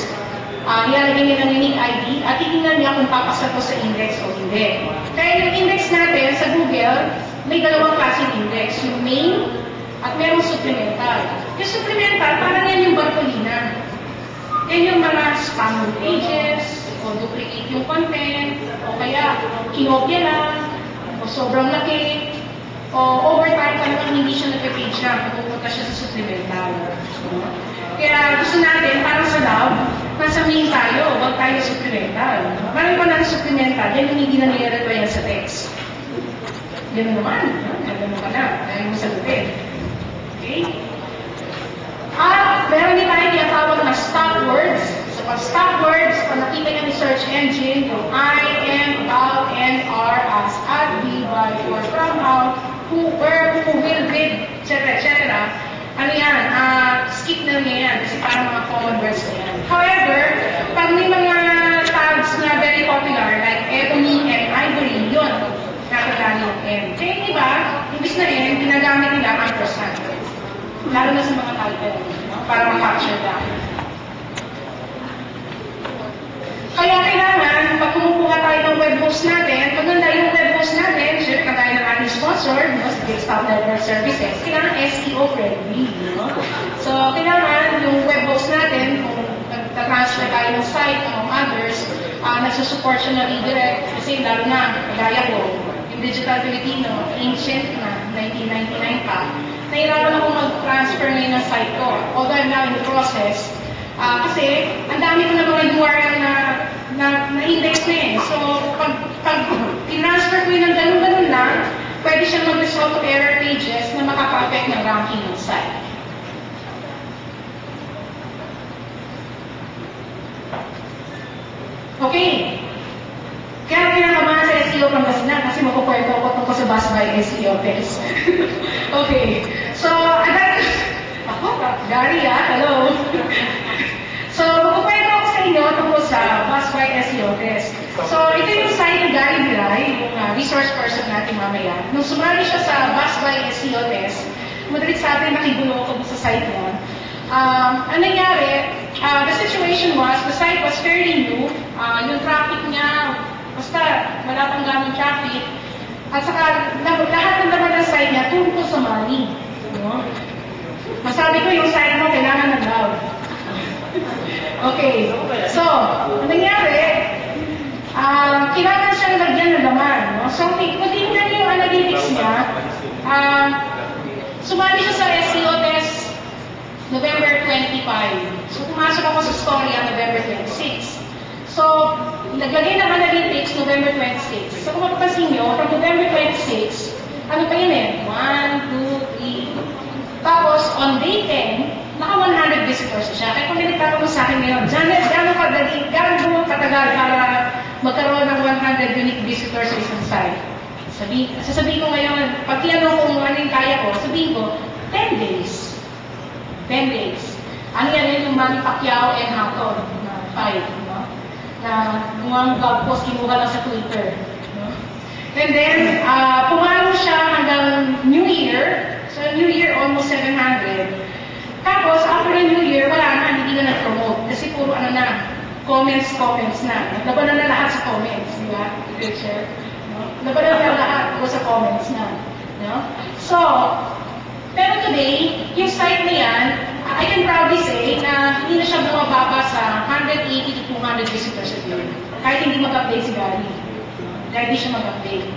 nilalagay niya ng unique ID, at titingnan niya kung papasa to sa index o hindi. Kaya yung index natin sa Google, may dalawang klaseng index, yung main at merong supplemental. Yung supplemental, parang yan yung Bartolina. Yan yung mga spam pages, o duplicate yung content, o kaya kinopya lang, o sobrang laki, o overtime pa naman hindi siya nagpe-page lang, pupunta siya sa supplemental. Kaya gusto natin, parang sa lab, nasa main tayo, wag tayo supplemental. Marami pa lang supplemental, yan yung hindi na nire-replyan sa text. Yan naman, gano'n ka na, dahil mo sagutin. Okay? At meron din tayo tinatawag na stop words. So pag stop words, pag nakita niya ni search engine, yung I, M, about, N, R, as, at, be, by, for, from, how, who, where, who, will, with, etc. Ano yan? Skip na niya yan kasi parang mga common words na yan. However, pag may mga tags na very popular like ebony and ivory, yun, nakagani yung M. Kaya yung iba, imbis na M, ginagamit nila ampersand. Lalo na sa mga title, no? Para ma-capture lang. Kaya kailangan, pag kumukuha tayo ng web host natin, maganda yung web host natin, syempre kagaya ng ating sponsor, no, sa Desktop Network Services, kailangan SEO friendly. No? So, kailangan yung web host natin, kung nag-transfer tayo ng site, among others, nagsusupport siya na redirect, kasi lalo na, kagaya ko, yung Digital Filipino, ancient na, 1999 pa, nahirapan ako mag-transfer ngayon ng site ko. Although I'm now in the process, kasi ang dami ko na mga URL na index na eh. So, pag transfer ko yun ng ganun-ganun lang, pwede siyang mag-result to error pages na makaka-affect ng ranking ng site. Okay. Kaya kinakabahan sa SEO Pangasinan kasi makukwento ako tungkol sa Bus by SEO test. Okay. So, Gary, hello. So, makukwento ako sa inyo tungkol sa Bus by SEO test. So, ito yung site ni Gary Bilay, yung resource person natin mamaya. Nung sumali siya sa Bus by SEO test, madalit sa atin nakigulo ako sa site niya. Ang nangyari, the situation was, the site was fairly new, yung traffic niya, basta wala pang ganong traffic, at saka lahat ng naman ng site niya tungkol sa money. No? Masabi ko yung site mo, kailangan ng loud. Okay, so, ang nangyari, kailangan siyang lagyan ng laman. No? So, kung tingnan niyo yung analytics niya, sumali siya sa SEO test November 25. So, pumasok ako sa story November 26. So, naglagay ng analytics November 26. So, kung mapapansin nyo, from November 26, ano pa yun eh? 1, 2, 3. Tapos, on day 10, naka 100 visitors siya. Kaya kung nilitaro mo sa akin ngayon, Janet, gano'n katagal para magkaroon ng 100 unique visitors sa isang site? Sasabihin ko ngayon, pag tinanong kung ano yung kaya ko, sabihin ko, 10 days. 10 days. Ano yan yung Manny Pacquiao and Hatton na fight, no? Na mga blog post kinuha lang sa Twitter. No? And then, pumalo siya hanggang New Year. So, New Year, almost 700. Tapos, after the New Year, wala na, hindi na nag-promote. Kasi puro ano na, comments na. Naglaban na lahat sa comments, di ba? Picture. No? Naglaban na lahat sa comments na. No? So, pero today, yung site na yan, I can proudly say na hindi na siya bumababa sa 180 to 200 visitors a year. Kahit hindi mag-update si Gary. Dahil hindi siya mag-update.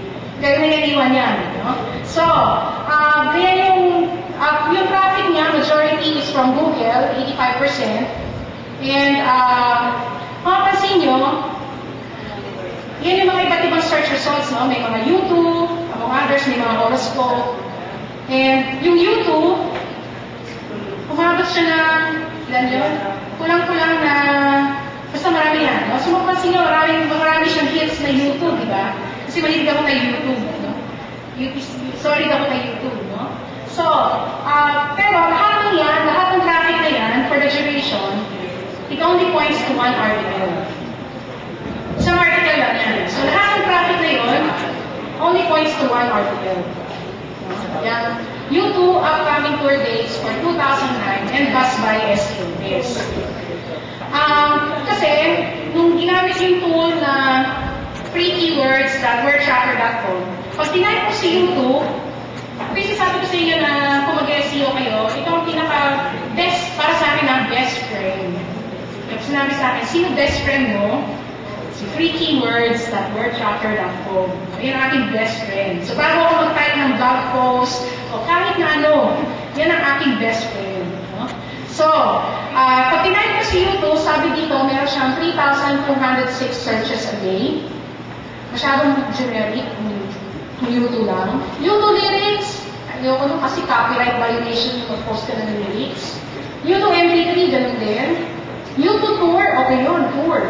Dahil nangyariwan yan. No? So, kaya yung traffic niya, majority is from Google, 85%. And, mapapansin nyo, yan yung mga iba't ibang search results, no? May mga YouTube, among others, may mga horoscope. And yung YouTube, umabot siya ng, ilan yun? Kulang-kulang na, basta marami yan. No? So mapapansin nyo, marami siyang hits na YouTube, di ba? Kasi mahilig ako na YouTube. No? Sorry ako na YouTube. No? So, pero lahat ng yan, lahat ng traffic na yan, for the duration, it only points to one article. Isang article lang yan. So lahat ng traffic na lines to one article. Yan. U2 upcoming tour dates for 2009 and Bus by SQS. Kasi, nung ginamit yung tool na freekeywords.wordtracker.com, pag tinay ko si U2, kasi sabi ko sa inyo na kung mag-SEO kayo, ito ang pinaka-best para sa akin ang best friend. Sinabi sa akin, sino best friend mo? Si freekeywords.wordtracker.com. Yan ang aking best friend. So bago ako mag-type ng blog post, o kahit na ano, yan ang aking best friend. No? So, pag tinay ko si YouTube, sabi dito, meron siyang 3,206 searches a day. Masyadong generic, kung YouTube lang. YouTube lyrics, ayoko nung kasi copyright violation yung post ka ng lyrics. YouTube MP3, ganun din. YouTube tour, okay yun, tour.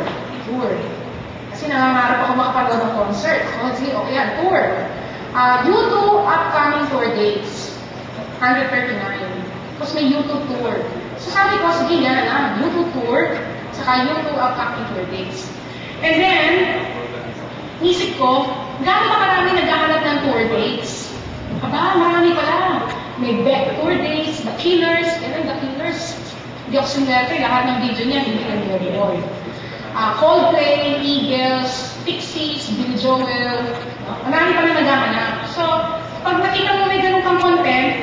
Kasi nangangarap ako makapanood ng concert. So, sige, okay yan, tour. YouTube upcoming tour dates, 139. Tapos may YouTube tour. So sabi ko, sige, yan na, YouTube tour, saka YouTube upcoming tour dates. And then, isip ko, gaano ba marami naghahanap ng tour dates? Aba, marami pala. May Beck tour dates, The Killers, The Killers. Hindi ako sinwerte, lahat ng video niya, hindi ka nilolol. Coldplay, Eagles, Pixies, Billy Joel, marami pa na naghahanap. So, pag nakita mo may ganun kang content,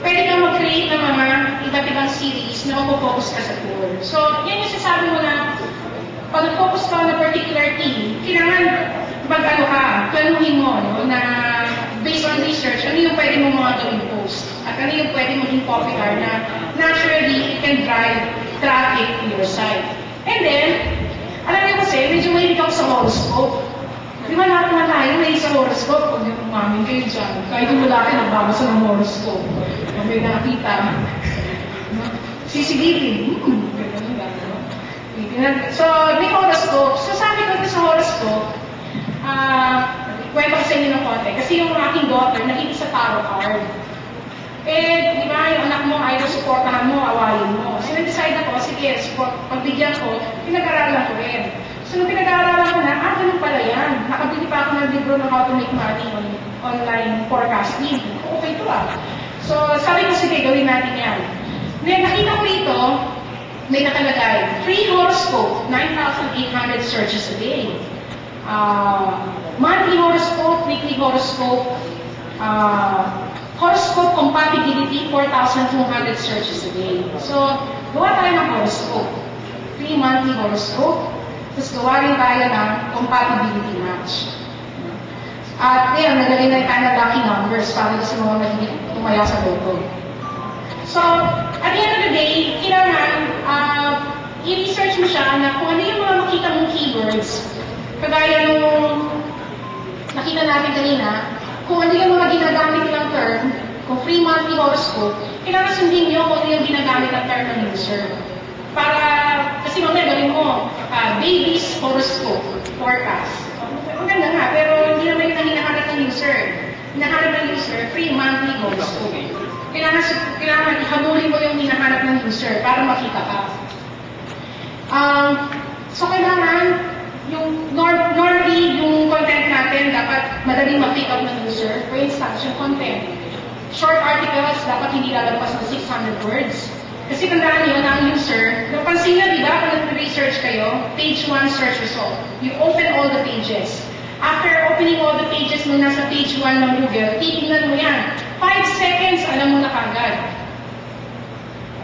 pwede kang mag-create ng mga iba't ibang series na mag-focus ka sa tour. So, yan yung sasabi mo na, pag nag-focus ka na particular team, kailangan mag-ano ka, planuhin mo, no, na based on research, ano yung pwede mo mga gawing post, at ano yung pwede maging popular na naturally it can drive traffic to your site. And then, alam niyo kasi, medyo mahilig ako sa horoscope. Di ba lahat naman tayo may sa horoscope? Pag umamin kayo dyan, kahit yung lalaki nagbabasa ng horoscope. Kung may nakita, sisigilin. So, may horoscope. So, sabi ko sa horoscope, kwento ko sa inyo ng konti. Kasi yung aking daughter, naging sa tarot card. Eh, di ba, yung anak mo, ayaw supportahan mo, awayin mo. So, nag-decide ako, sige, pagbigyan ko, pinag-aralan ko rin. So, nung pinag-aralan ko na, ganun pala yan. Nakabili pa ako ng libro ng How to Make Money on Online Forecasting. Okay to So, sabi ko, sige, gawin natin yan. Then, nakita ko rito, may nakalagay, free horoscope, 9,800 searches a day. Monthly horoscope, weekly horoscope, horoscope compatibility, 4,200 searches a day. So, gawa tayo ng horoscope. 3 monthly horoscope. Tapos gawa rin tayo ng compatibility match. At ngayon, nagalagay na tayo ng lucky numbers para sa mga naging tumaya sa loto. So, at the end of the day, kailangan i-research mo siya na kung ano yung mga makita mong keywords. Kagaya nung nakita natin kanina, kung ano yung mga ginagamit nilang term, kung free monthly horoscope, kailangan sundin nyo kung ano yung ginagamit ang term ng user. Para, kasi mamaya gawin mo, baby's horoscope, forecast. Maganda nga, pero hindi naman yung hinahanap ng user. Hinahanap ng user, free monthly horoscope. Kailangan ihabulin mo yung hinahanap ng user para makita ka. So, kailangan, yung normally, yung content natin dapat madaling ma-pick up ng user. For instance, yung content. Short articles, dapat hindi lalagpas ng 600 words. Kasi tandaan nyo na ang user, napansin nyo, di ba, kung nag-research kayo, page 1 search result. You open all the pages. After opening all the pages mo nasa page 1 ng Google, titignan mo yan. 5 seconds, alam mo na kagad.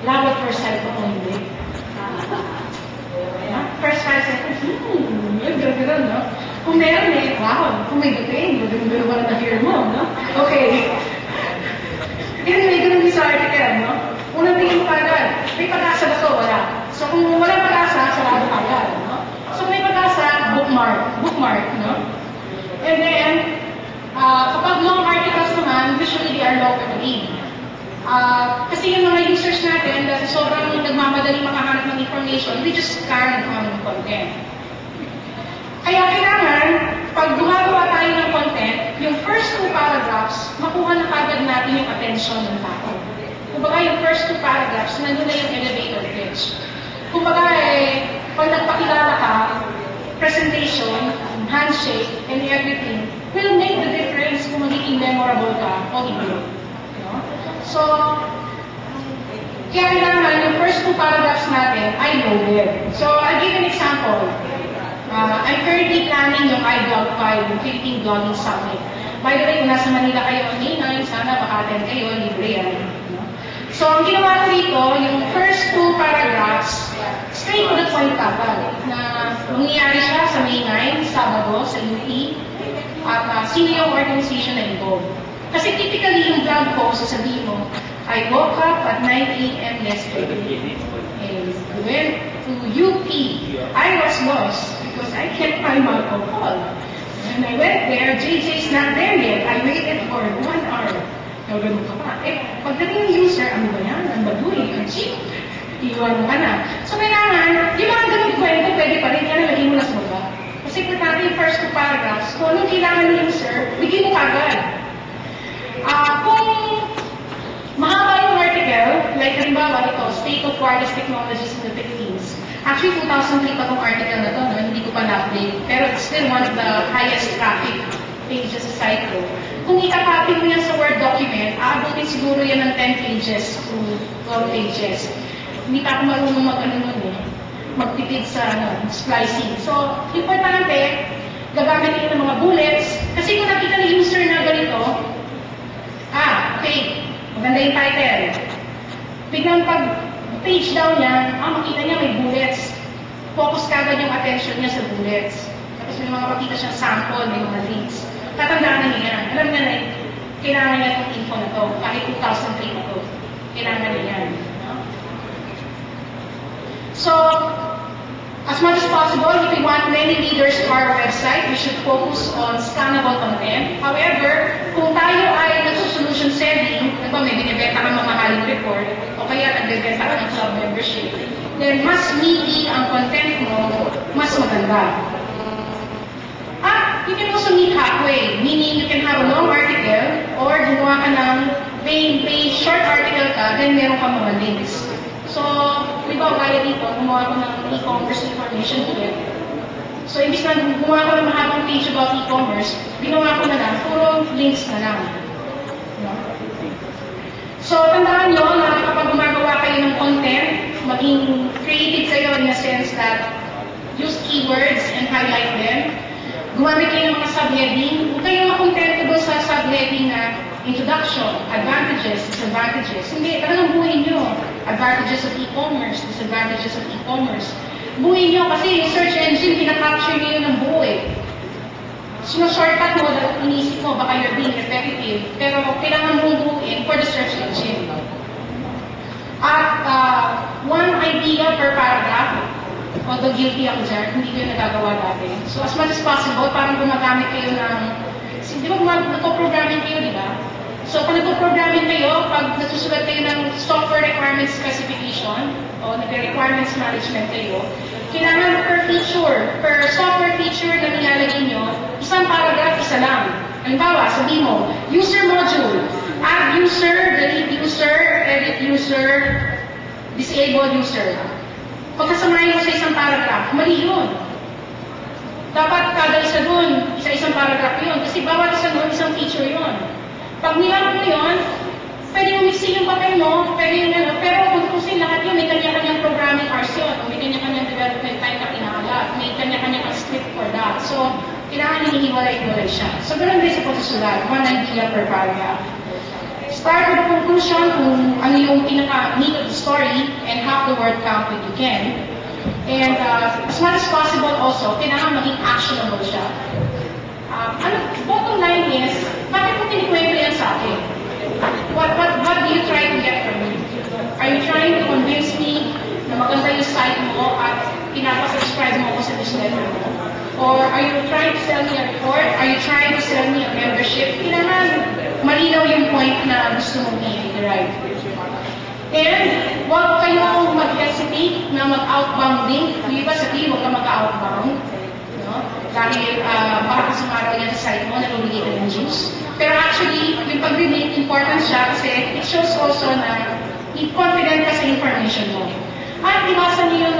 Love at first sight mo hindi. First 5 seconds, gano'n, no? Kung meron wow, kung may dating, gano'n ba na na-hear mo, no? Okay. Anyway, gano'n din sa article, no? Unang tingin mo kagad, may pag-asa ba ito? Wala. So kung walang pag-asa, sarado kagad, no? So kung may pag-asa, bookmark, no? And then, kapag long articles naman, usually they are longer to read. Kasi yung mga users natin, dahil sobrang nagmamadali makahanap ng information, we just carry on yung content. Kaya kailangan, pag gumagawa tayo ng content, yung first 2 paragraphs, makuha na kagad natin yung attention ng tao. Kumbaga yung first 2 paragraphs, nandun na yung elevator pitch. Kumbaga pag nagpakilala ka, presentation, handshake, and everything will make the difference kung maging memorable ka o hindi. No? So, kaya kailangan yung first two paragraphs natin ay loaded. So, I'll give an example. I'm currently planning yung iBlog 5, yung Philippine Blogging Summit. By the way, kung nasa Manila kayo on May 9, sana maka-attend kayo, libre yan. So, ang ginawa ko dito, yung first two paragraphs, straight to the point agad, na mangyayari siya sa May 9, Sabado, sa UP, at sino yung organization na involved. Kasi typically yung blog post, sasabihin mo, I woke up at 9 a.m. yesterday and went to UP. I was lost because I can't find my call. When I went there, JJ's not there yet. I waited for 1 hour. Ganun ka pa. Pagdating ng user, ano ba yan? Ang baduy, ang cheap. Iwan mo ka na. So, kailangan, yung mga ganun kwento, pwede pa rin, kaya lagay mo na sa baba. Kasi importante yung first two paragraphs, kung anong kailangan ng user, bigyan mo kagad. Kung mahaba yung article, like halimbawa ito, State of Wireless Technologies in the Philippines. Actually, 2003 pa itong article na ito, no? Hindi ko pa na-update. Pero it's still one of the highest traffic pages sa site ko. Kung ikakopy mo yan sa Word document, aabutin siguro yan ng 10 pages to 12 pages. Hindi pa ako marunong magtipid sa splicing. So, importante, gagamitin ng mga bullets. Kasi kung nakita ng user na ganito, okay, maganda yung title. Biglang pag page down niya, makita niya may bullets. Focus kagad yung attention niya sa bullets. Tapos may mga makita siyang sample, may mga links. Tatandaan na niya yan. Alam niya na, kailangan niya itong info na to. Kahit 2003 na to. Kailangan niya yan. No? So, as much as possible, if we want many readers to our website, we should focus on scannable content. However, kung tayo ay nagsusolution selling, may binibenta kang mamahaling report, o kaya nagbibenta ka ng club membership, then mas meaty ang content mo, mas maganda. You can also meet halfway, meaning you can have a long article, or gumawa ka ng may short article ka, then meron ka mga links. So, di ba, kaya dito, gumawa ko ng e-commerce information here. So, imbis na gumawa ko ng mahabang page about e-commerce, ginawa ko na lang, puro links na lang. So, tandaan nyo na kapag gumagawa kayo ng content, maging creative kayo in the sense that use keywords and highlight them. Gumamit kayo ng mga subheading. Huwag kayong makontentable sa subheading na introduction, advantages, disadvantages. Hindi, talagang buuin nyo. Advantages of e-commerce, disadvantages of e-commerce. Buuin nyo kasi yung search engine, pinakapture nyo yun ng buo eh. Shortcut mo, inisip mo, baka you're being repetitive, pero kailangan mong buuin for the search engine. At one idea per paragraph, although guilty ako dyan, hindi ko yung nagagawa dati. So as much as possible, parang gumagamit kayo ng, di ba nagpo-programming kayo, di ba? So kung nagpo-programming kayo, pag nasusulat kayo ng software requirements specification, o nag-requirements management kayo, kailangan per feature, per software feature na nilalagay nyo, isang paragraph, isa lang. Halimbawa, sabihin mo, user module, add user, delete user, edit user, disable user. Pagkasamahin mo sa isang paragraph, mali yun. Dapat kada isa dun, isa-isang paragraph yun. Kasi bawat isa dun, isang feature yun. Pag nilang mo yun, pwede mo mixin yung papel mo, pwede yung pero kung kasi lahat yun, may kanya-kanyang programming hours yun, may kanya-kanyang development time na kinakalat, may kanya-kanyang script for that. So, kailangan hinihiwalay-hiwalay siya. So, ganun din sa pagsusulat, one idea per paragraph. Start with the conclusion kung ano yung pinaka-need of the story and have the word count when you can. And as much as possible also, kailangan maging actionable siya. Bottom line is, bakit mo tinikwento yan sa akin? What do you try to get from me? Are you trying to convince me na maganda yung site mo at pinapasubscribe mo ako sa newsletter mo? Or are you trying to sell me a report? Are you trying to sell me a membership? Kailangan malinaw yung point na gusto mong i-derive. And huwag kayong mag-hesitate na mag-outbound link. Yung iba sabihin, huwag ka mag-outbound. No? Dahil baka sumaraw yan sa site mo, naluligay ka ng juice. Pero actually, yung pag-relate, important siya kasi it shows also na confident ka sa information mo. At iwasan niyo yung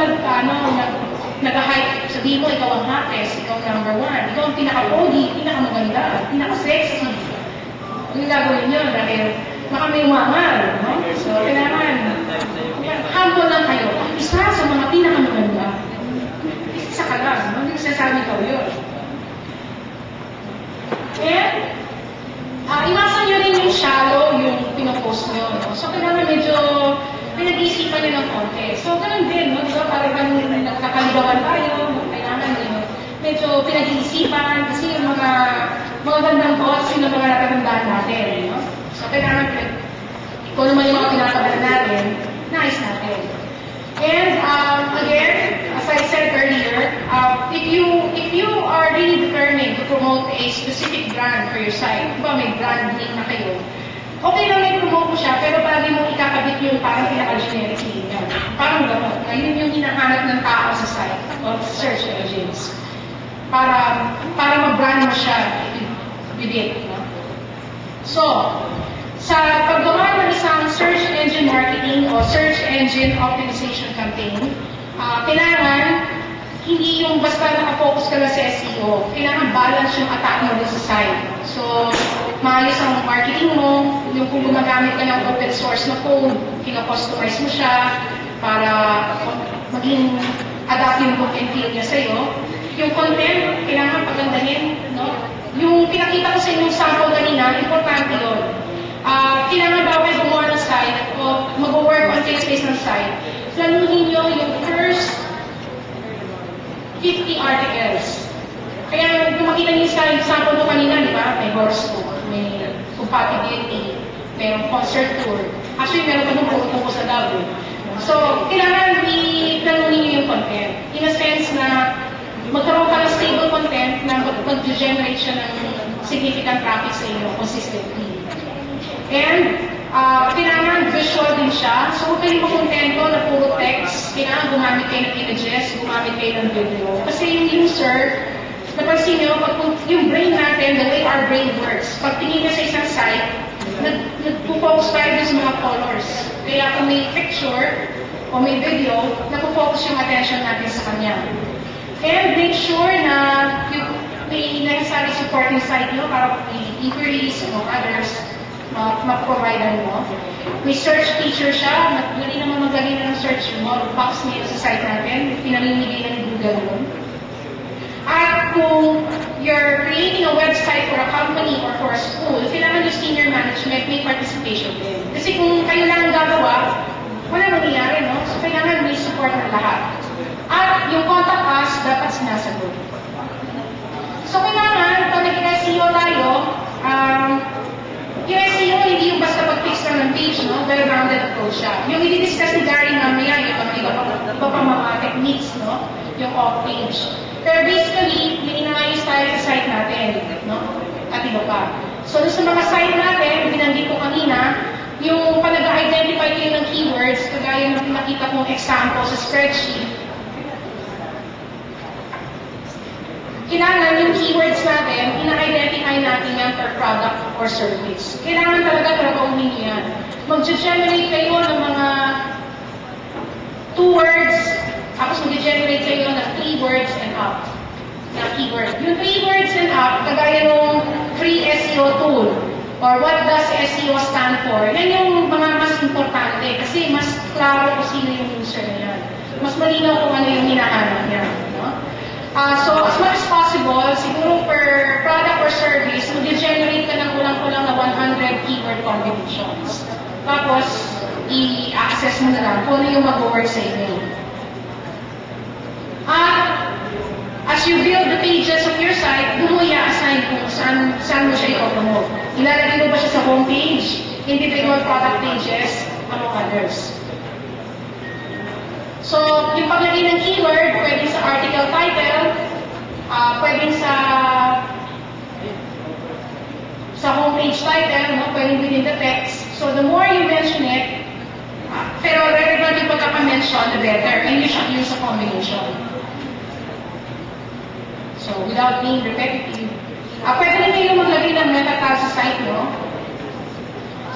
nag-hype. Sabihin mo, ikaw ang hottest, ikaw ang number one, ikaw ang pinaka-pogi, pinaka-maganda, pinaka-sexy. Yung gagawin nyo dahil baka may umangal, no? So, kailangan, humble lang kayo. Isa sa mga pinakamaganda. Isa ka lang, no? Hindi ko sinasabi ko yun. And, iwasan nyo rin yung shallow, yung pinopost nyo, no? So, kailangan medyo pinag-iisipan nyo ng konti. So, ganun din, no? Diba, parang nagkakaligawan tayo, no? Kailangan yun. Medyo pinag-iisipan, kasi yung mga gandang thoughts, yung mga natatandaan natin, no? So, kailangan, kung naman yung mga pinapaganda natin, nais natin. And, again, as I said earlier, if you are really determined to promote a specific brand for your site, diba may brand name na kayo, okay lang may promote mo siya, pero palagi mo ikakabit yung parang pinaka-generic name yan. Parang gano'n. Ngayon yung hinahanap ng tao sa site of search engines. Para mag-brand mo siya with it. No? So, sa paggawa ng isang search engine marketing o search engine optimization campaign, kailangan hindi yung basta nakafocus ka lang sa SEO. Kailangan balance yung attack mo din sa site. So, maayos ang marketing mo, yung kung gumagamit ka ng open source na code, kina-customize mo siya para maging adapt yung look and feel niya sa'yo. Yung content, kailangan pagandahin, no? Yung pinakita ko sa inyong sample kanina, importante yun. Kailangan daw kayo gumawa ng site o mag-work on space ng site. Planuhin nyo yung first 50 articles. Kaya kung makita niyo sa sample ko kanina, di ba? May horoscope, may compatibility, may concert tour. Actually, meron pa nung tungkol sa love. So, kailangan i-planuhin niyo yung content. In a sense na magkaroon ka ng stable content na mag-generate siya ng significant traffic sa inyo consistently. And, kailangan visual din siya. So, huwag kayong makontento na puro text. Kailangan gumamit kayo ng images, gumamit kayo ng video. Kasi yung user, napansin nyo, yung brain natin, the way our brain works, pag tingin na sa isang site, nag-focus tayo sa mga colors. Kaya kung may picture o may video, nag-focus yung attention natin sa kanya. And make sure na may necessary supporting site nyo para inquiries o others mag-provide mo. May search feature siya, hindi naman magaling na ng search mo, box nila sa site natin, pinamimigay ng Google mo. At kung you're creating a website for a company or for a school, kailangan yung senior management may participation din. Kasi kung kayo lang ang gagawa, wala mangyayari, no? So kailangan may support ng lahat. At yung contact us, dapat sinasagot. So kailangan, pag nag-SEO tayo, yung SEO, hindi yung basta pag-fix lang ng page, no? Well-rounded approach siya. Yung i-discuss ni Gary mamaya, yung iba pang mga techniques, no? Yung off-page. Pero basically, may inaayos tayo sa site natin, no? At iba pa. So, sa mga site natin, binanggit ko kanina, yung pag nag-identify kayo ng keywords, kagaya ng pinakita kong example sa spreadsheet, kailangan yung keywords natin, ina-identify natin yan per product or service. Kailangan talaga umin yan. Mag-generate kayo ng mga 2 words, tapos mag-generate kayo ng 3 words and up na keyword. Yung 3 words and up, kagaya ng free SEO tool, or what does SEO stand for, yan yung mga mas importante kasi mas klaro kung sino yung user na yan. Mas malinaw kung ano yung hinahanap niya. No? So, as much as possible, siguro per product or service, mag-generate ka ng kulang-kulang na 100 keyword combinations. Tapos, i-access mo na lang kung ano yung mag-work sa inyo. As you build the pages of your site, doon mo i-assign kung saan mo siya i-promote. Ilalagay mo ba siya sa homepage, individual product pages, among others. So, yung paglagay ng keyword, pwedeng sa article title, pwedeng sa homepage title, no? Pwedeng within the text. So, the more you mention it, pero relevant yung pagkaka-mention, the better. And you should use a combination. So, without being repetitive. Pwede rin kayo maglagay ng meta tag sa site, no?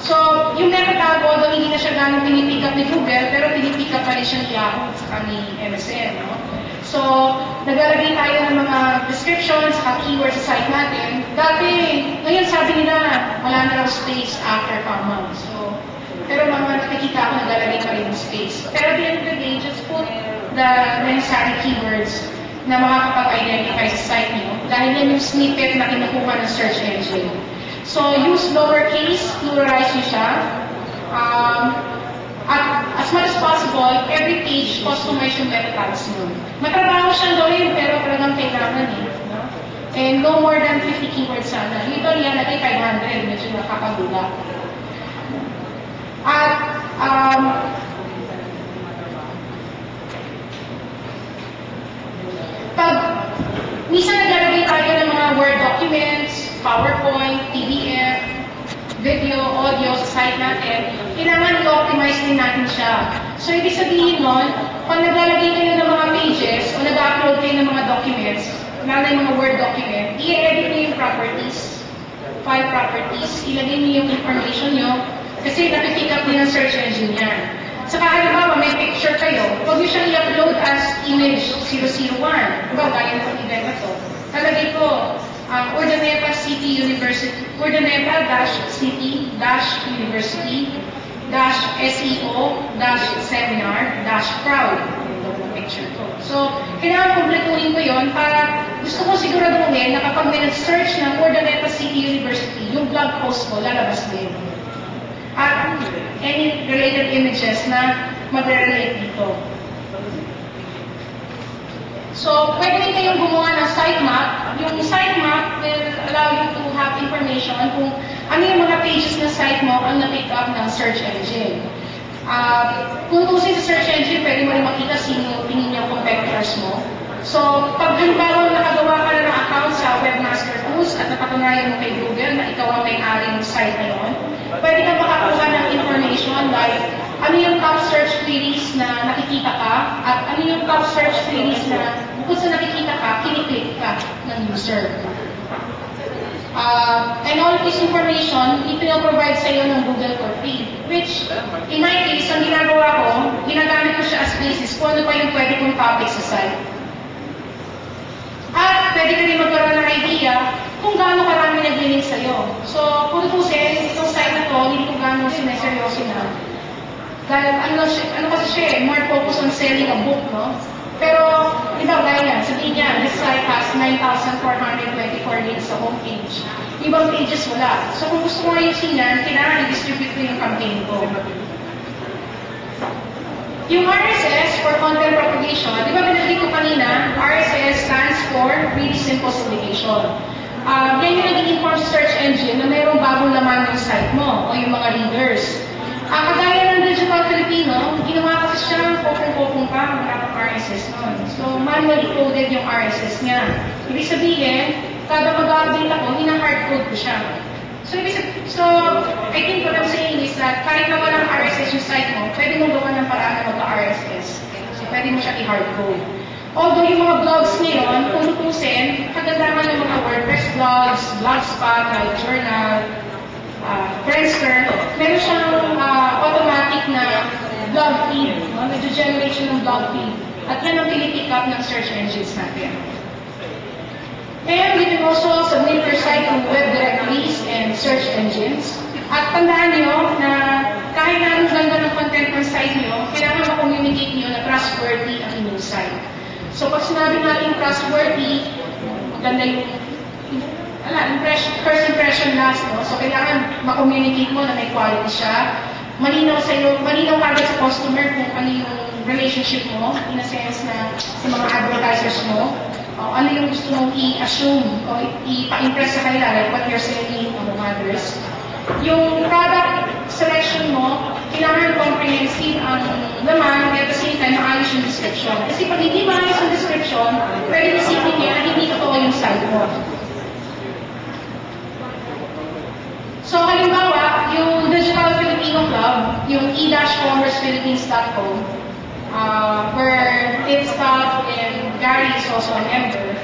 So, yung meta tag, although hindi na siya ganong pinipick up ni Google, pero pinipick up pa rin siya ni Yahoo at ni MSN, no? So, naglalagay tayo ng mga descriptions at keywords sa site natin. Dati, ngayon sabi nila, wala na raw space after comma. So, pero mga nakikita ako naglalagay pa rin ng space. Pero at the end of the day, just put the necessary keywords na makakapag-identify sa site niyo. Dahil yan yung snippet na kinukuha ng search engine. So, use lowercase, pluralize nyo siya. At as much as possible, every page, customize yung meta tags mo. Matrabaho siyang gawin, pero talagang kailangan eh. No? And no more than 50 keywords sana. Usually, yan natin 500, medyo nakakagula. At, pag minsan naglalagay tayo ng mga Word documents, PowerPoint, PDF, video, audio sa site natin, kailangan i-optimize din natin siya. So, ibig sabihin nun, pag naglalagay kayo ng mga pages o nag-upload kayo ng mga documents, lalo yung mga Word document, i-edit nyo yung properties, file properties, ilagay nyo yung information nyo, kasi napipick up din ang search engine yan. Saka halimbawa, may picture kayo, huwag nyo siyang i-upload as image 001. Diba, gaya ng event na to. Talagay ko, Urdaneta City University, Urdaneta-city-university-SEO-seminar-proud. Yung picture ko. So, kailangan kumpletuhin ko yon para gusto ko siguraduhin na kapag may nag-search ng Urdaneta City University, yung blog post ko lalabas din. At any related images na magre-relate dito. So, pwede rin kayong gumawa ng sitemap. Yung sitemap will allow you to have information kung ano yung mga pages na site mo ang na-pick up ng search engine. Kung tusin sa search engine, pwede mo rin makita sino tingin yung competitors mo. So, pag halimbawa nakagawa ka na ng account sa Webmaster Tools at napatunayan mo kay Google na ikaw ang may-ari ng site na yun, pwede kang makakuha ng information like ano yung top search queries na nakikita ka at ano yung top search queries na bukod sa nakikita ka, kiniklik ka ng user. And all of this information, ipinoprovide sa iyo ng Google for free. Which, in my case, ang ginagawa ko, ginagamit ko siya as basis kung ano pa yung pwede kong topic sa site. At pwede ka rin magkaroon ng idea kung gaano karami nag-link sa'yo. So, kung tutusin, itong site na to, hindi ko gaano sineseryoso na. Dahil ano kasi siya more focus on selling a book, no? Pero, di ba, gaya yan, sabihin niya, this site has 9,424 links sa homepage. Ibang pages wala. So, kung gusto ko ayusin yan, kailangan i-distribute ko yung campaign ko. Yung RSS, for content propagation, di ba binalik ko kanina, RSS stands for Really Simple Syndication. Yan yung naging-inform search engine na mayroong bagong laman ng site mo o yung mga readers. Kagaya ng Digital Filipino, ginawa kasi siya kopong-kopong pa, wala pang RSS nun. So, manually coded yung RSS niya. Ibig sabihin, kada mag-update ako, ina-hardcode ko siya. So, I think what I'm saying is that kahit na walang RSS yung site mo, pwede mong gawa ng paraan na magka-RSS. So, pwede mo siya i-hardcode. Although yung mga blogs ngayon, kung tutusin, kagandahan ng mga WordPress blogs, Blogspot, Journal, Friendster, meron siyang automatic na blog feed, nag-generate siya ng blog feed. At yan ang pinipick up ng search engines natin. And you can also submit your site to web directories and search engines. At tandaan nyo na kahit na anong ganda ng content ng site nyo, kailangan ma-communicate nyo na trustworthy ang inyong site. So pag sinabi natin trustworthy, maganda yung first impression last, no? So kailangan ma-communicate mo na may quality siya. Malinaw agad sa customer kung ano yung relationship mo, in a sense na sa mga advertisers mo. Ano yung gusto mong i-assume o ipa-impress sa kanila, like what you're selling among others. Yung product selection mo, kailangan comprehensive ang laman, at the same time, maayos yung description. Kasi pag hindi maayos ang description, pwede isipin niya na hindi totoo yung site mo. So, halimbawa, yung Digital Filipino Club, yung e-commercephilippines.com, where Ted Scott and Gary is also a member.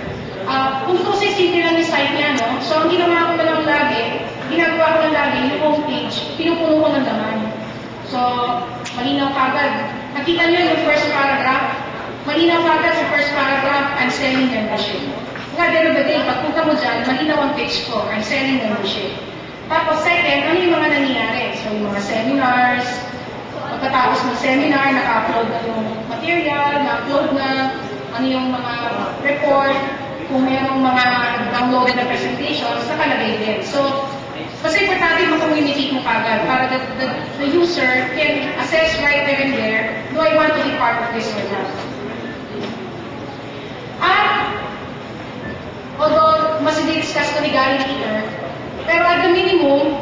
Kung tutusin, simple lang yung site niya, no? So, ang ginagawa ko lang lagi, yung homepage, pinupuno ko ng laman. So, malinaw kagad. Nakita niyo yung first paragraph, Malinaw agad sa first paragraph, I'm selling membership. Nga, the end of the day, pagpunta mo dyan, malinaw ang pitch ko, I'm selling membership. Tapos second, ano yung mga nangyayari? So yung mga seminars, pagkatapos ng seminar, naka-upload na yung material, na-upload na, ano yung mga report, kung mayroong mga downloaded na presentations, nakalagay din. So, kasi importante mag-communicate mo kagad para the user can assess right there and there, do I want to be part of this or not? At, although mas i-discuss ko ni Gary later, pero at the minimum,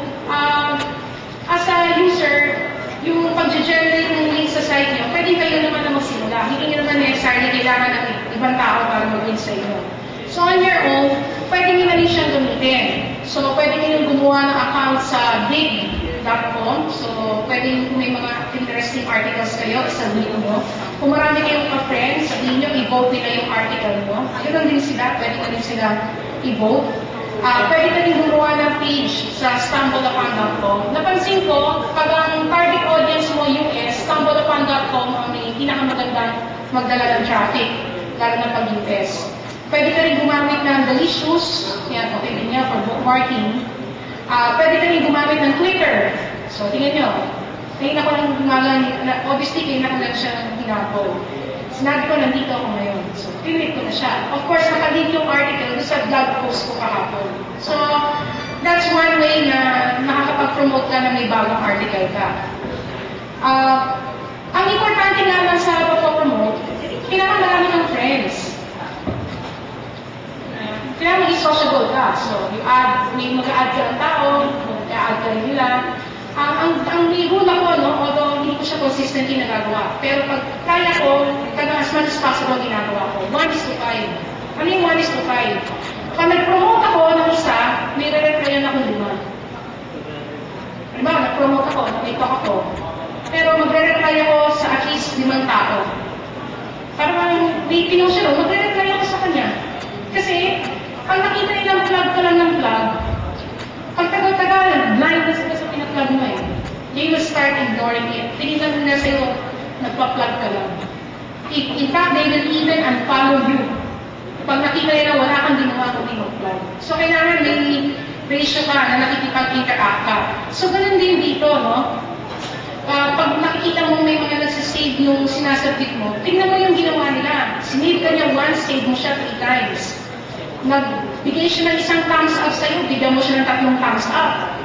as a user, yung pag-generate ng link sa site nyo, pwede kayo naman na magsimula. Hindi nyo naman necessarily kailangan ng ibang tao para mag-link sa inyo. So on your own, pwede nyo na rin siyang gamitin. So pwede nyo gumawa ng account sa big.com. So pwede kung may mga interesting articles kayo, isabihin nyo. Kung marami kayong ka-friends, sabihin nyo, i-vote nila yung article nyo. Ganun din sila, pwede na rin sila i-vote. Pwede na rin gumawa ng page sa stumbleupon.com. Napansin ko, pag ang target audience mo US, stumbleupon.com ang may pinakamagandang magdala ng traffic, lalo na pag-US. Pwede ka rin gumamit ng Delicious, yan, okay din niya for bookmarking. Pwede ka rin gumamit ng Twitter. So, tingnan nyo. Ngayon ako lang gumalang, obviously, ngayon ako lang siya hinapol. Sinabi ko, nandito ako ngayon. So, pinrint ko na siya. Of course, nakalink yung article doon sa blog post ko kahapon. So, that's one way na nakakapag-promote ka na may bagong article ka. Ang importante naman sa pag-promote, kailangan marami ng friends. Kailangan maging sociable ka. So, may mag-a-add ka ng tao, mag-a-add ka rin nila. Ang rule ako, no, although hindi ko siya consistently nagagawa, pero pag kaya ko, as much as possible ginagawa ko, 1:5. Ano yung 1:5? Pag nag-promote ako ng isa, may re-replyan akong 5. Diba, nag-promote ako, may talk ako, pero magre-reply ako sa at least 5 tao. Parang may pinost siya, magre-reply ako sa kanya. Kasi, pag nakita nilang plug ka lang ng plug, pag tagal-tagal, blind na sila sa pinag-plug mo eh. They will start ignoring it. Tingnan na sa'yo, nagpa-plug ka lang. In fact, they will even unfollow you. Pag nakita nila, wala kang ginawa kundi mag-plug. So, kailangan may ratio ka na nakikipag-interact ka. So, ganun din dito, no? Pag nakikita mo may mga nagsasave yung sinasabit mo, tingnan mo yung ginawa nila. Sinave ka niya once, save mo siya 3 times. Nagbigay siya ng 1 thumbs up sa'yo, bigyan mo siya ng 3 thumbs up.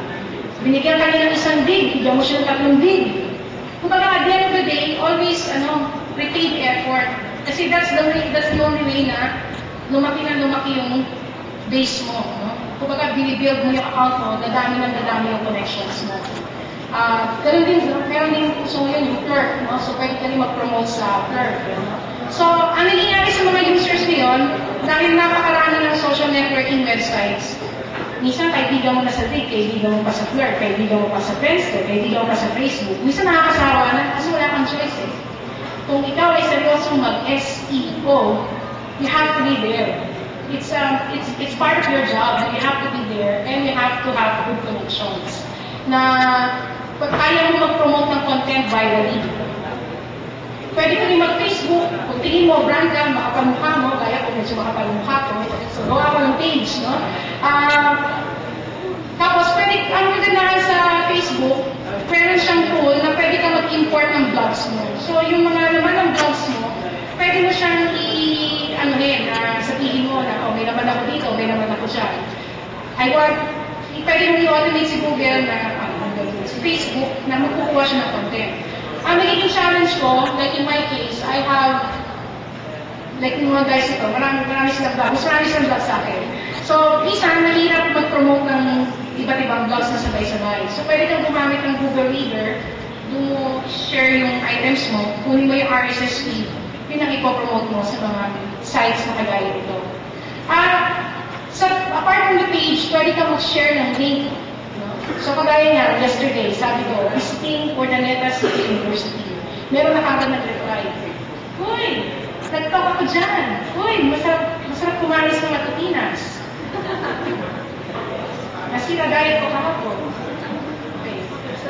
Binigyan ka niya ng 1 dig, bigyan mo siya ng 3 dig. Kumbaga, at the end of the day, always, repeat effort. Kasi that's the only way na lumaki yung base mo. No? Kumbaga, binibuild mo yung account mo, dadami yung connections mo. Meron din gusto mo yun, yung Plurk, no? So, pwede ka rin mag-promote sa Plurk. No? So, ang nangyayari sa mga users ngayon, dahil napakarami ng social networking websites, minsan kaibigan mo na sa Dig, kaibigan mo pa sa Plurk, kaibigan mo pa sa Friendster, kaibigan mo pa sa Facebook. Minsan nakakasawa na kasi wala kang choice eh. Kung ikaw ay seryosong mag-SEO, you have to be there. It's part of your job, and you have to be there, and you have to have good connections. Na pag kaya mo mag-promote ng content virally, pwede ka rin mag-Facebook, kung tingin mo, brand ka, makapamukha mo, kaya kung medyo makapamukha ko, so gawa ko ng page, no? Tapos, pwede, ang magandaan sa Facebook, meron siyang tool na pwede ka mag-import ng blogs mo. So, yung mga naman ng blogs mo, pwede mo siyang sabihin mo na, may naman ako dito, may naman ako dyan. Pwede mo i-automate si Google na, si Facebook, na magkukuha siya ng content. Ang nagiging challenge ko, like in my case, I have, like yung mga guys ito, marami silang vlog. Mas marami silang vlog sa akin. So, minsan, nahirap mag-promote ng iba't ibang vlogs na sabay-sabay. So, pwede kang gumamit ng Google Reader, doon mo share yung items mo, kunin mo yung RSS feed, yun ang ipopromote mo sa mga sites na kagaya ito. Apart from the page, pwede kang mag-share ng link. So, kagaya nga, yesterday, sabi ko, visiting Urdaneta City University. Meron na kagad nag-reply. Uy, nag-talk ako dyan. Uy, masarap kumalis ng matutinas. Nasira diet ko kahapon. Okay.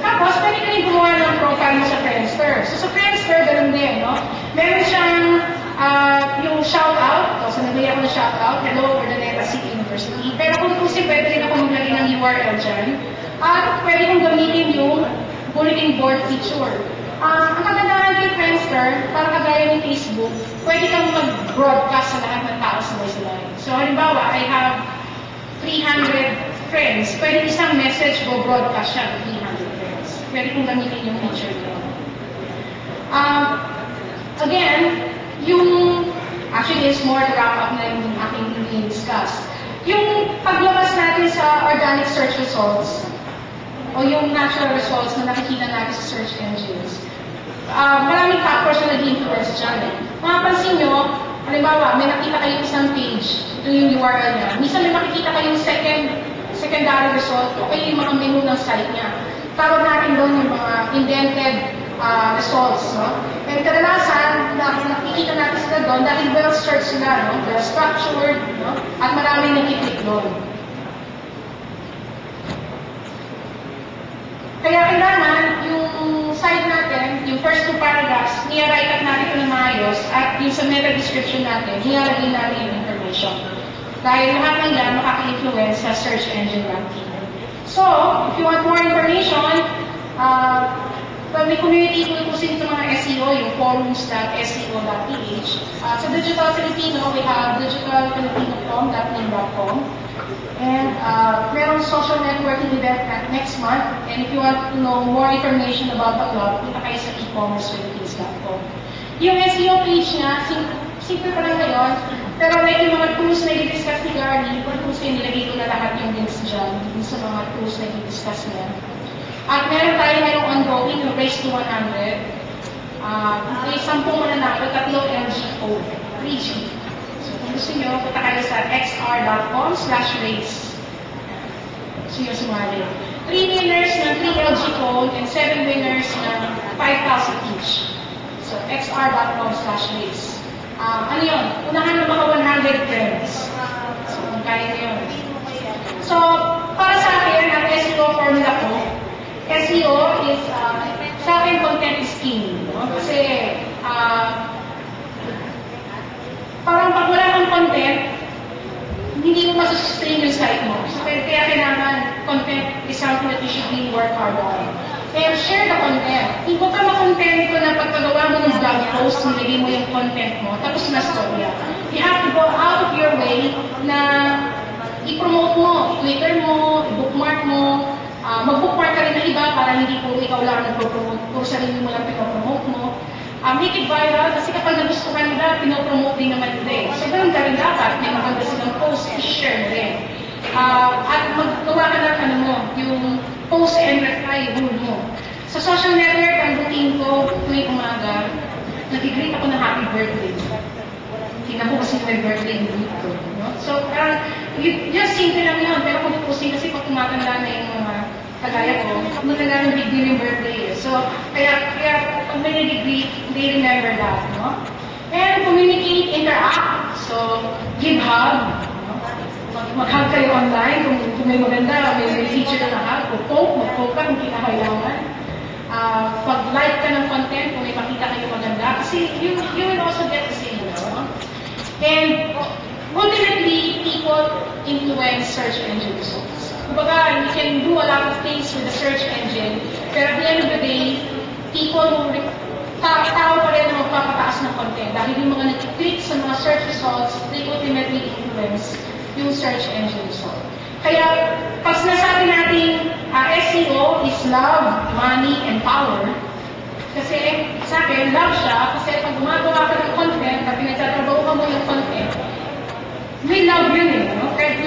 Tapos, pwede ka rin gumawa ng profile mo sa Friendster. So, sa Friendster, ganun din, no? Meron siyang URL dyan. At pwede kong gamitin yung bulletin board feature. Ang kagandahan kay Friendster, para kagaya ng Facebook, pwede kang mag-broadcast sa lahat ng tao sabay-sabay. So halimbawa, I have 300 friends. Pwede isang message ko broadcast siya to 300 friends. Pwede kong gamitin yung feature ko. Again, actually, it's more to wrap up na yung aking discuss. Yung paglabas natin sa organic search results, o yung natural results na nakikita natin sa search engines, maraming factors na nag-influence dyan. Mapapansin nyo, halimbawa, may nakita kayong isang page, ito yung URL niya. Minsan may makikita kayong secondary result, o kayo yung mga menu ng site niya. Tawag natin doon yung mga indented results. No? And kadalasan, nakikita natin sila doon dahil well-searched sila, no? Well-structured, no? At maraming nakiklik doon. Kaya kailangan yung site natin, yung first two paragraphs, niya-write up natin ito ng maayos at yung sa meta-description natin, niyalagay natin yung information. Dahil lahat ng yan makaka-influence sa search engine ranking. So, if you want more information, may community tutusin sa mga SEO, yung forums.seo.ph. Sa Digital Filipino, we have digitalfilipino.com. And merong social networking event next month. And if you want to know more information about the club, punta kayo sa ecommercefilippines.com. Yung SEO page niya, simple pa lang ngayon, pero like yung mga tools na i-discuss ni Garly, yung tools na nilagay ko na lahat yung links dyan, yung sa mga tools na i-discuss niya. At meron tayo ngayong ongoing, yung Race to 100. May 10 mananalo, 3 LG code, 3G. So kung gusto nyo, punta kayo sa xr.com/race. Gusto nyo sumali. 3 winners ng 3 LG code and 7 winners ng 5,000 each. So xr.com/race. Ano yun? Unahan ng mga 100 friends. So kung kaya nyo yun. So, para sa akin, ang SEO formula ko, SEO is, sa akin, content is king. No? Kasi, parang pag wala kang content, hindi mo masusustain yung site mo. So, kaya kailangan content is something that you should really work hard on. And share the content. Hindi ka makontent ko na pagkagawa mo ng blog post, nilagay mo yung content mo, tapos na storya. You have to go out of your way na i-promote mo, Twitter mo, i-bookmark mo, mag-bookmark ka rin ng iba para hindi po ikaw lang nag-promote, kung sarili mo lang pinapromote mo. Make it viral kasi kapag nagustuhan nila, pinopromote din naman nila. So, ganun ka rin dapat. May maganda silang post, i-share mo rin. At maggawa ka ng yung post and reply rule mo. Sa social network, ang routine ko tuwing umaga, nag-greet ako ng happy birthday. Tingnan ko kasi may birthday yung week ko. No? So, just simple lang yun. Pero kung tutusin kasi pag tumatanda na yung mga kagaya ko, matanda ng big deal yung birthday. So, kaya pag may nag-greet, they remember that. No? And communicate, interact. So, give hug. Mag-hug kayo online kung may maganda, may feature na hug. Mag-poke ka kung kinakailangan. Pag-like ka ng content kung may makita kayo maganda. Kasi you will also get the same. No? And ultimately, people influence search engine results. Kumbaga, you can do a lot of things with the search engine, pero at the end of the day, people will tao pa rin na magpapataas ng content. Dahil yung mga nag-click sa mga search results, they ultimately influence yung search engine result. Kaya, pag sinasabi natin SEO is love, money, and power, kasi sa akin, love siya, kasi pag gumagawa ka ng content, at pinagtatrabaho ka mo yung content, may love yun eh. No? Kaya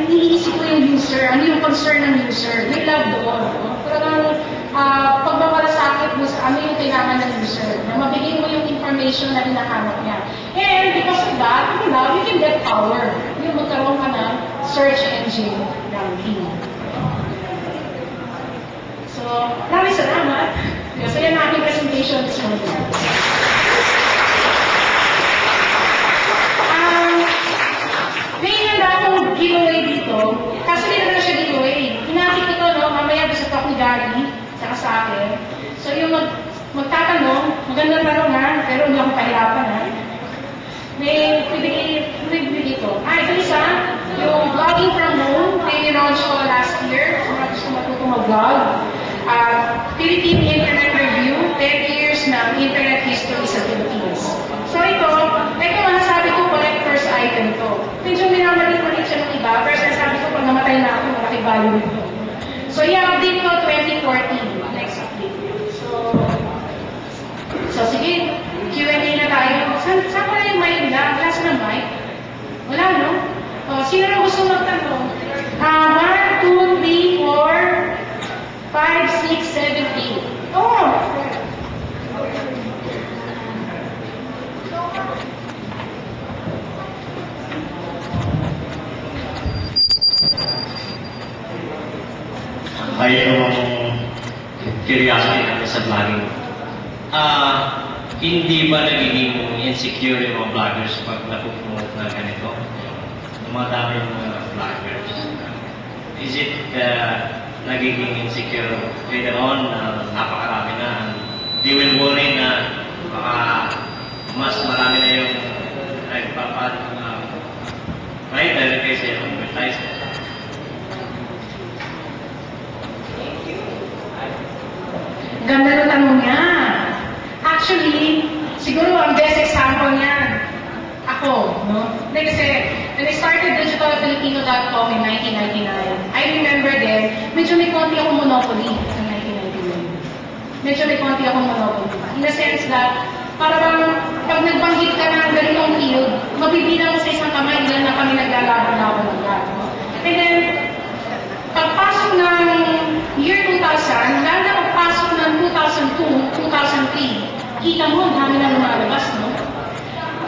iniisip ko yung user, ano yung concern ng user, may love doon. No? Talagang pagbabalasakit mo sa ano yung kailangan ng user, na mabigay mo yung information na hinahanap niya. And because of that, if you love, you can get power. Yung magkaroon ka ng search engine ranking. So, maraming salamat. So, yan ang aking presentation this morning. May handa akong giveaway dito. Kaso hindi na siya giveaway. Hinakit ko ito, no? Mamaya sa talk ni Gary, saka sa akin. So, yung magtatanong, magandang tanong ha, pero hindi ako pahirapan ha. May bibigay ito. Ito isa, yung blogging from home, may launch ko last nagbablog. Philippine Internet Review, 10 years ng Internet History sa Philippines. So ito masasabi ko collector's item to. Medyo minamalit-malit siya ng iba, pero sabi ko pag namatay na ako, malaki value nito. So i-update ko 2014, next update. So sige, Q&A na tayo. Saan pala yung mic nila? Klase ng mic? Wala, no? Sino na gusto magtanong? 1, 2, 3, 4, 5, 6, 7, 8. Oh! Mayroong curiosity natin sa vlogging. Hindi ba nagiging insecure yung mga vloggers pag napupromote na ganito? Dumadami yung mga vloggers. Is it nagiging insecure later on na napakarami na? They will worry na baka mas marami na yung right, dahil kayo sa advertisement. Ganda ng tanong niya. Actually, siguro ang best example niya, ako, no? Kasi, when I started digitalfilipino.com in 1999, I remember then, medyo may konti akong monopoly sa 1999. Medyo may konti akong monopoly. In the sense that, para bang, pag nagbanggit ka ng ganitong field, mabibilang sa isang kamay ilan na kami naglalaban-laban ng lahat. And then, pagpasok ng year 2000, lalo na pagpasok ng 2002, 2003, kita mo, ang dami na lumalabas, no?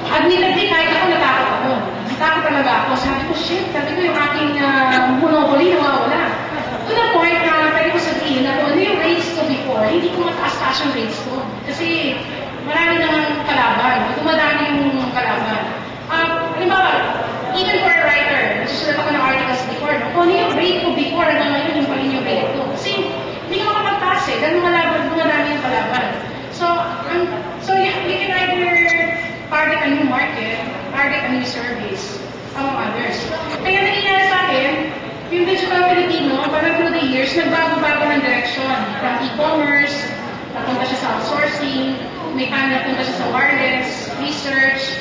Admittedly, kahit ako, natakot ako. Natakot talaga ako. Sabi ko, shit, sabi ko yung aking monopoly nawawala. To the point na pwede ko sabihin na kung ano yung rates ko before, hindi ko mataas-taas yung rates ko. Kasi marami naman kalaban. Dumadami yung kalaban. Halimbawa, even for a writer, nasusulat ako ng articles before, no? Kung ano yung rate ko before, hanggang ngayon yung pa rin yung rate ko. Kasi hindi ka makapagtaas eh, dahil dumadami yung kalaban. So you can either target a new market, target a new service, among others. Kaya nangyayari sa akin, yung Digital Filipino, parang through the years, nagbago-bago ng direction. From e-commerce, napunta siya sa outsourcing, may time napunta siya sa wireless, research.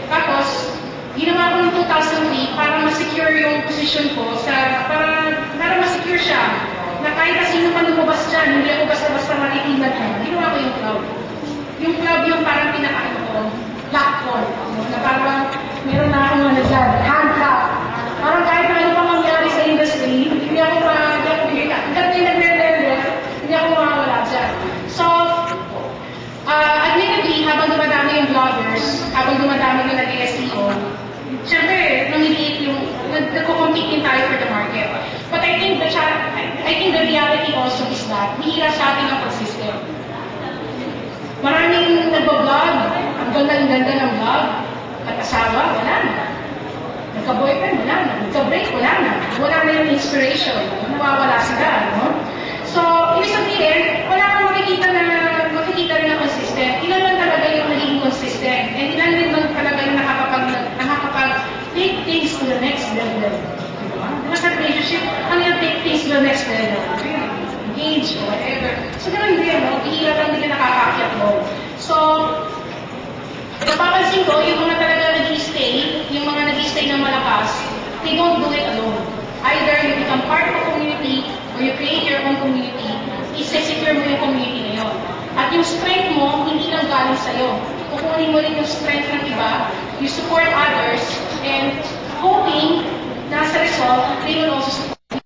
Tapos, ginawa ko ng 2003 para ma-secure yung position ko, para ma-secure siya. Na kahit sino pa lumabas dyan, hindi ako basta-basta matitingnan ko. Ginawa ko yung cloud. Yung cloud yung parang pinakaano ko, platform. Na parang meron na akong dyan, handcap. Parang kahit ano pa mangyari sa industry, hindi ako bigay ka. Hindi ako mawawala dyan. So, admittedly, habang dumadami yung vloggers, habang dumadami yung nag-SEO, siyempre, namiliit yung, nagko-compete din tayo for the market. But I think the reality also is that, hihira sa atin ang consistent. Maraming nagbablog, ang ganda ng vlog, nag-asawa, wala na. Nagka-boyfriend, wala na. Nagka-break, wala na. Wala na yung inspiration. Nawawala sila, no? So, ibig sabihin, wala kang makikita rin na consistent. Ilan lang talaga yung naging consistent. And ilan din lang talaga yung nakakapag-take things to the next level. Diba sa relationship, ano yung take things to the next level? Engage, whatever. So, ganun din, no? Bihira lang din yung nakakaakyat mo. So, napapansin ko, yung mga talaga nag-i-stay, yung mga nag-i-stay na malakas, they don't do it alone. Either you become part of a community, or you create your own community, i-secure mo yung community na yun. At yung strength mo, hindi lang galing sa'yo. Kukunin mo rin yung strength ng iba, you support others, and hoping na sa result, they will also support you.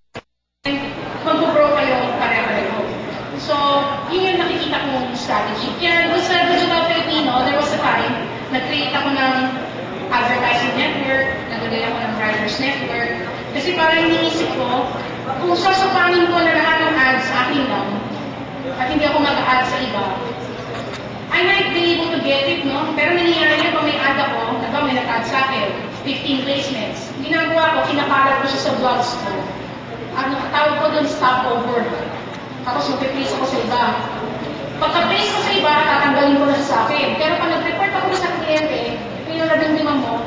And mag-grow kayo pare-pareho. So, yun yung nakikita kong strategy. Kaya doon sa Digital Filipino, there was a time, nag-create ako ng advertising network, nag-create ako ng writers network. Kasi parang iniisip ko, kung sasapanin ko na lahat ng ads sa akin lang, at hindi ako mag-add sa iba, I might be able to get it, no? Pero nangyayari yun, pag may ad ako, may nag-add sa akin, 15 placements. Ginagawa ko, kinakalat ko siya sa blogs ko. Tawag ko doon stopover. Tapos mag-place ako sa iba. Pagka-place ko sa iba, tatanggalin ko na siya sa akin. Pero pag nag-report ako sa kliyente, yung 15 mo,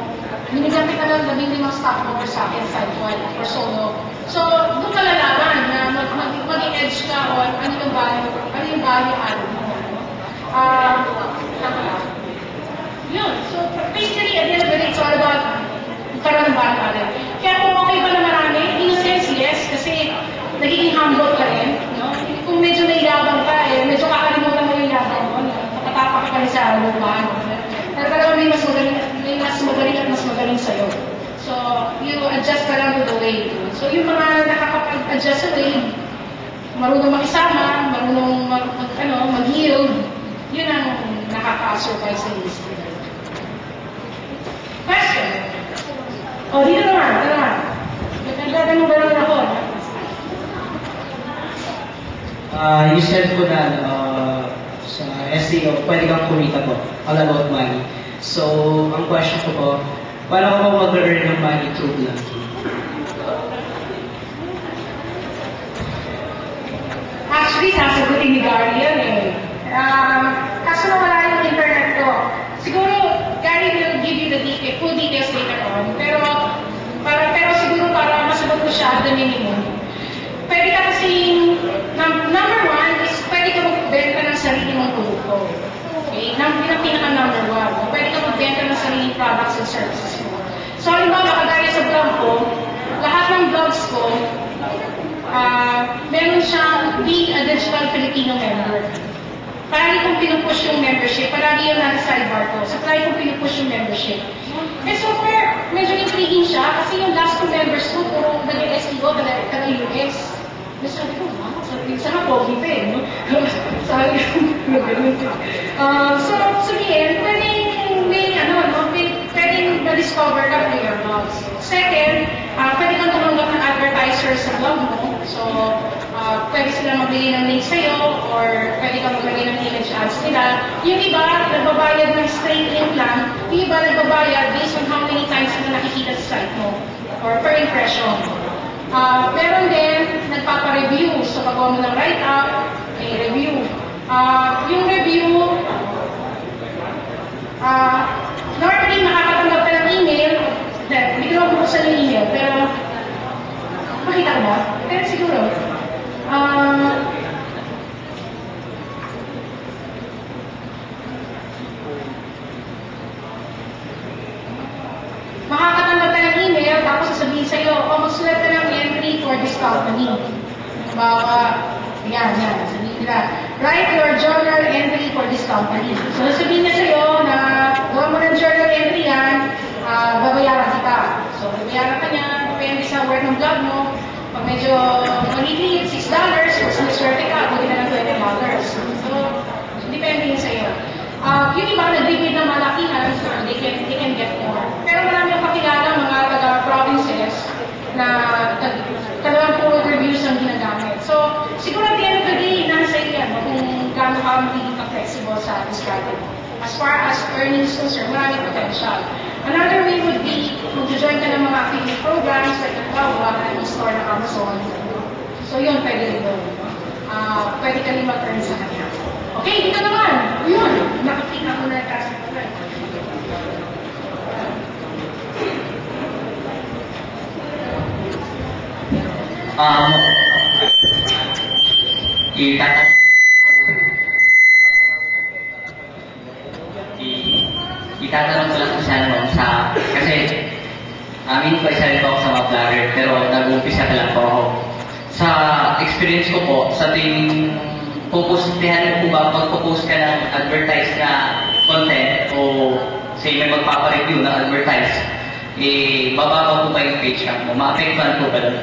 binigyan kita ng 15 stopover sa akin, side-wide, or solo. So, doon ka lalaban na mag-end knowledge ka on ano yung value added mo. Yun. So, basically, at the end of the day, it's all about karoon ng value added. Kaya kung okay ba na marami, in a sense, yes, kasi nagiging humble ka rin, no? Kung medyo may yabang ka, medyo kakalimutan mo yung yabang mo, no? Nakatapak ka rin sa lupa, no? Pero talaga may mas magaling at mas magaling sa'yo. So, you adjust ka lang with the wave. So, yung mga nakakapag-adjust sa wave, marunong makisama, marunong mag-yield, yun ang nakaka-survive sa industry. Question? O, dito naman. Nagdaganong ba naman ako? You said po na sa SEO, pwede kang kumita po, all about money. So, ang question ko po, paano ko mag-earn ng money through blogging? Actually, sasagutin ni Gary yan kaso nawala yung internet ko. Siguro, Gary will give you the full details later on. Pero siguro para masagot ko siya at the minimum. Pwede ka kasing, number one is pwede ka magbenta ng sarili mong produkto. Okay? Pinaka number one. Pwede ka magbenta ng sariling products and services mo. So, halimbawa, kagaya sa blog ko, lahat ng blogs ko, meron siyang Be a Digital Filipino member. Parang kung pinupush yung membership, palagi yung nasa sidebar ko. So, palagi kung pinupush yung membership. So far, medyo intriguing siya kasi yung last 2 members ko, puro nag-SEO, taga-US. Sabi ko, sana pogi pa no? Sabi ko, so, sabihin, pwedeng ma-discover ka through your blogs. Second, pwede kang tumanggap ng advertisers sa blog mo. So, pwede sila magbigay ng link sa'yo or pwede kang maglagay ng image ads nila. Yung iba, nagbabayad ng straight link lang. Yung iba, nagbabayad based on how many times na nakikita sa site mo or per impression. Meron din, nagpapa-review. So, pagawa mo ng write-up, may review. Yung review, normally, makakatanggap ka ng email. Hindi ko lang buksan yung email, pero makita ko ba? Pero siguro. Makakatanggap ka ng email, tapos sasabihin sa'yo, magsulat ka ng entry for this company. Yan. Sabihin nila, write your journal entry for this company. So, sabihin niya sa'yo na gawa mo ng journal entry yan, babayaran kita. So, babayaran ka niya, depende sa work ng blog mo. Pag medyo maliit, $6. Kung sinaswerte ka, pwede na ng $20. So, depende yun sa'yo. Yung iba, nag-repeat ng malakihan, so they can get more. Pero marami yung kakilala mga taga-provinces na talagang puro reviews ang ginagamit. So, siguro at the end of the day, nasa iyo yan, kung gaano ka magiging flexible sa strategy. As far as earnings concerned, maraming potential. Another way would be, mag-join ka ng mga affiliate programs, like ang store ng Amazon. So, yun, pwede rin doon. Pwede ka rin mag-earn sa kanya. Okay, dito naman. Yun, nakikita ko na kasi. Itatanong ko lang sa kasi amin po isa rin po ako sa mga vlogger pero nag-umpisa ka lang po ako. Sa experience ko po, sa tuwing pupustihan po ba, magpo-post ka ng advertise na content o say may magpapa-review na advertise, bababa po ba yung page rank mo? Ma-affectan po ba doon?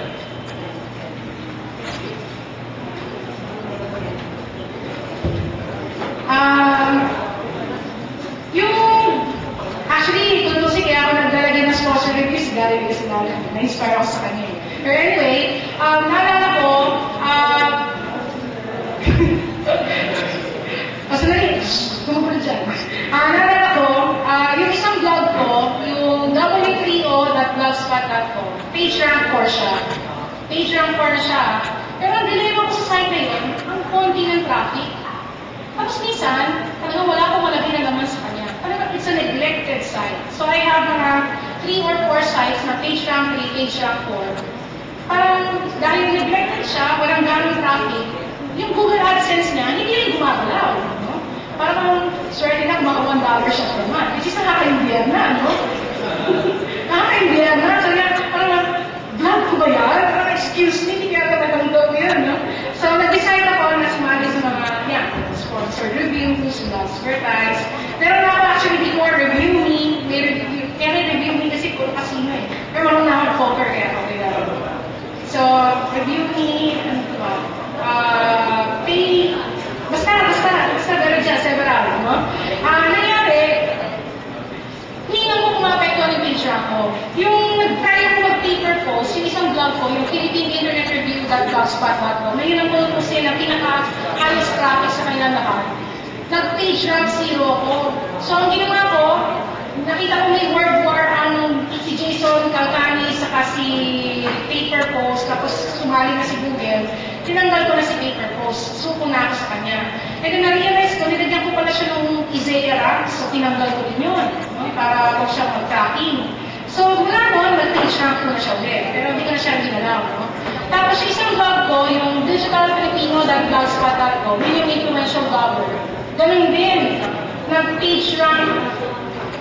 Actually, kung kasi kaya ako naglalagay ng sponsor reviews, Gary kasi na-inspire ako sa kanya. Pero anyway, naalala ko, Pasalarin, kumukulo dyan. Naalala ko, yung isang blog ko, yung w3o.blogspot.com, page rank 4 siya. Page rank 4 na siya. Pero ang dilemma ko sa site na yun, ang konti ng traffic. Tapos minsan, talagang wala akong malagay na naman sa kanya. Talagang it's a neglected site. So I have mga 3 or 4 sites na page rank 3, page rank 4. parang dahil neglected siya, walang ganong traffic, yung Google AdSense niya, hindi rin gumagalaw. No? Parang swerte na mga $1 siya per month. Which is nakakaimbiyan na, no? Nakakaimbiyan na. So, parang, vlog ko ba yan? Parang, excuse me, hindi kaya talagang daw yan, no? So, nag-decide ako na sumali sa mga, sponsored reviews, advertise. Meron ako actually before, review me, may review, kaya may review me kasi puro casino eh. Pero marunong na ako poker kaya ako kaya. So, review me, ano ba? Pay, basta, meron dyan, several, no? Nangyari, hindi nga ko kumapekto ng page ako. Yung nag-try ako mag-paper post, yung isang blog ko, yung Philippine Internet Review.blogspot.com, may yun ang post ko siya na pinaka-highest traffic sa kanilang lahat. Nag-page rank 0 ako. So, ang ginawa ko, nakita ko may word war ang si Jason Calcani saka si paper post, tapos sumali na si Google, tinanggal ko na si paper post. Suko na ako sa kanya. And then na-realize ko, nilagyan ko pala siya ng Isaiah rank, so tinanggal ko din yun, no? Para huwag siya mag-tracking. So, mula noon, nag-page rank ko na siya ulit, pero hindi ko na siya ginalaw, no? Tapos yung isang blog ko, yung digitalfilipino.blogspot.com, yun yung influential blogger. Ganun din, nag-page rank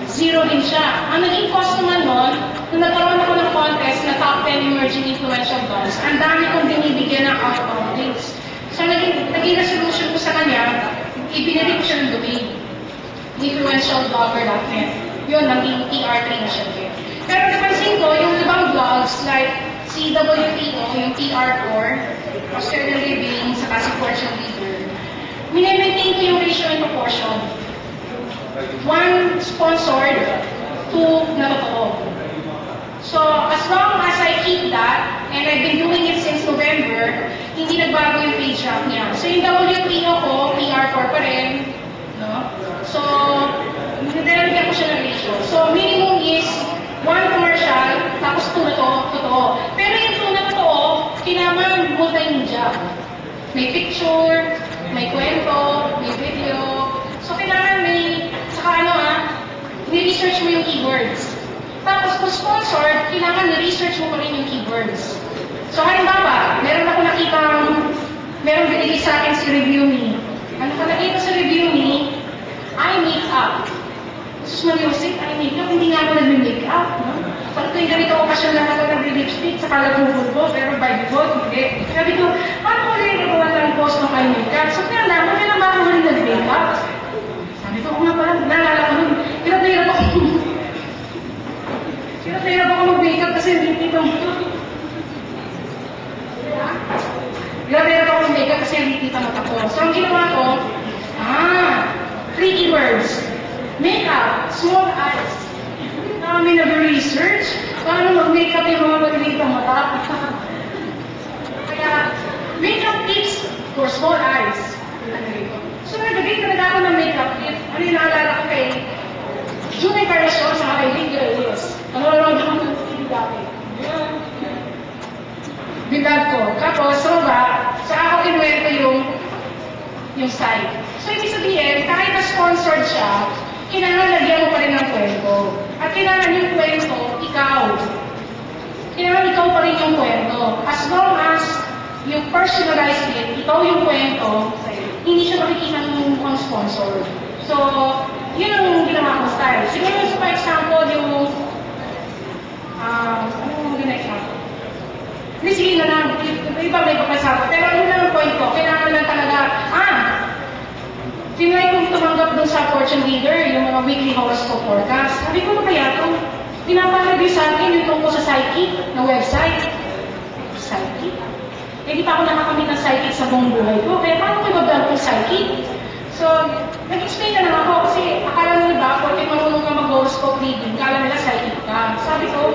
0 din siya. Ang naging cost naman nun, nung nagkaroon ako ng contest na top 10 emerging influential blogs, ang dami kong binibigyan ng outbound links. So, naging resolution ko sa kanya, ibinalik ko siya ng domain. Influentialblogger.net. Yun, naging PR3 na siya din. Pero napansin ko, yung ibang blogs like CWPO, yung PR4, Australian Living, saka si Fortune Leader, minimaintain ko yung ratio and proportion. 1 sponsored, 2 na totoo. So, as long as I keep that, and I've been doing it since November, hindi nagbago yung page rank niya. So, yung WPO ko, PR4 pa rin, no? So, nilalagyan ko siya ng ratio. So, minimum is 1 commercial, tapos 2 na to, totoo. Pero yung 2 na totoo, kailangan multimedia. May picture, may kwento, may video. So, kailangan may, saka ni-research mo yung keywords. Tapos, kung sponsored, kailangan ni-research mo pa rin yung keywords. So, halimbawa, meron ako nakitang, meron binigay sa akin si Review Me. Ano pa nakita sa Review Me? I make up. Sus na music, I make up. Hindi nga ako nag-make up. No? Pag ito yung ganito okasyon lang ako nag-lipstick, saka nag-google ko, pero by default, hindi. Sabi ko, paano ko rin nagawa ng post ng I make up? So, kaya naman, kaya naman ako rin nag-make up. Sabi ko, nga pala, naalala ko nun. Hirap na hirap ako mag-make up kasi hindi dito. Hirap na hirap ako mag-make up kasi hindi dito mata ko. So, ang ginawa ko, 3 keywords. Makeup, small eyes. Namin nag-research. Paano mag-makeup yung mga maliliit ang mata? Kaya, makeup tips for small eyes. So, nagagay talaga ako ng makeup tip. Ano yung naalala ko kay June Carrasco sa kay Big Reyes. Nanonood ako ng TV dati. Binag ko. Tapos, so sa ako kinuwento yung site. So, ibig sabihin, kahit na-sponsored siya, kailangan lagyan mo pa rin ng kwento. At kailangan yung kwento, ikaw. Kailangan ikaw pa rin yung kwento. As long as you personalize it, ikaw yung kwento, hindi siya makikita ng mukhang sponsor. So, yun ang ginawa kong style. Siguro for example, yung ano yung gina example? Hindi, sige na lang. Iba may papasabi. Pero ano lang ang point ko? Kailangan lang talaga, tinry kong tumanggap dun sa Fortune Leader, yung mga weekly horoscope forecast. Sabi ko, kaya ito? Pinapalagay sa akin yung tungkol sa psychic na website. Psychic? Eh, di pa ako nakakamit ng psychic sa buong buhay ko. Kaya paano ko i-vlog kong psychic? So, nag-explain na lang ako kasi akala nila ba, porque marunong ka mag-horoscope reading, akala nila psychic ka. Sabi ko,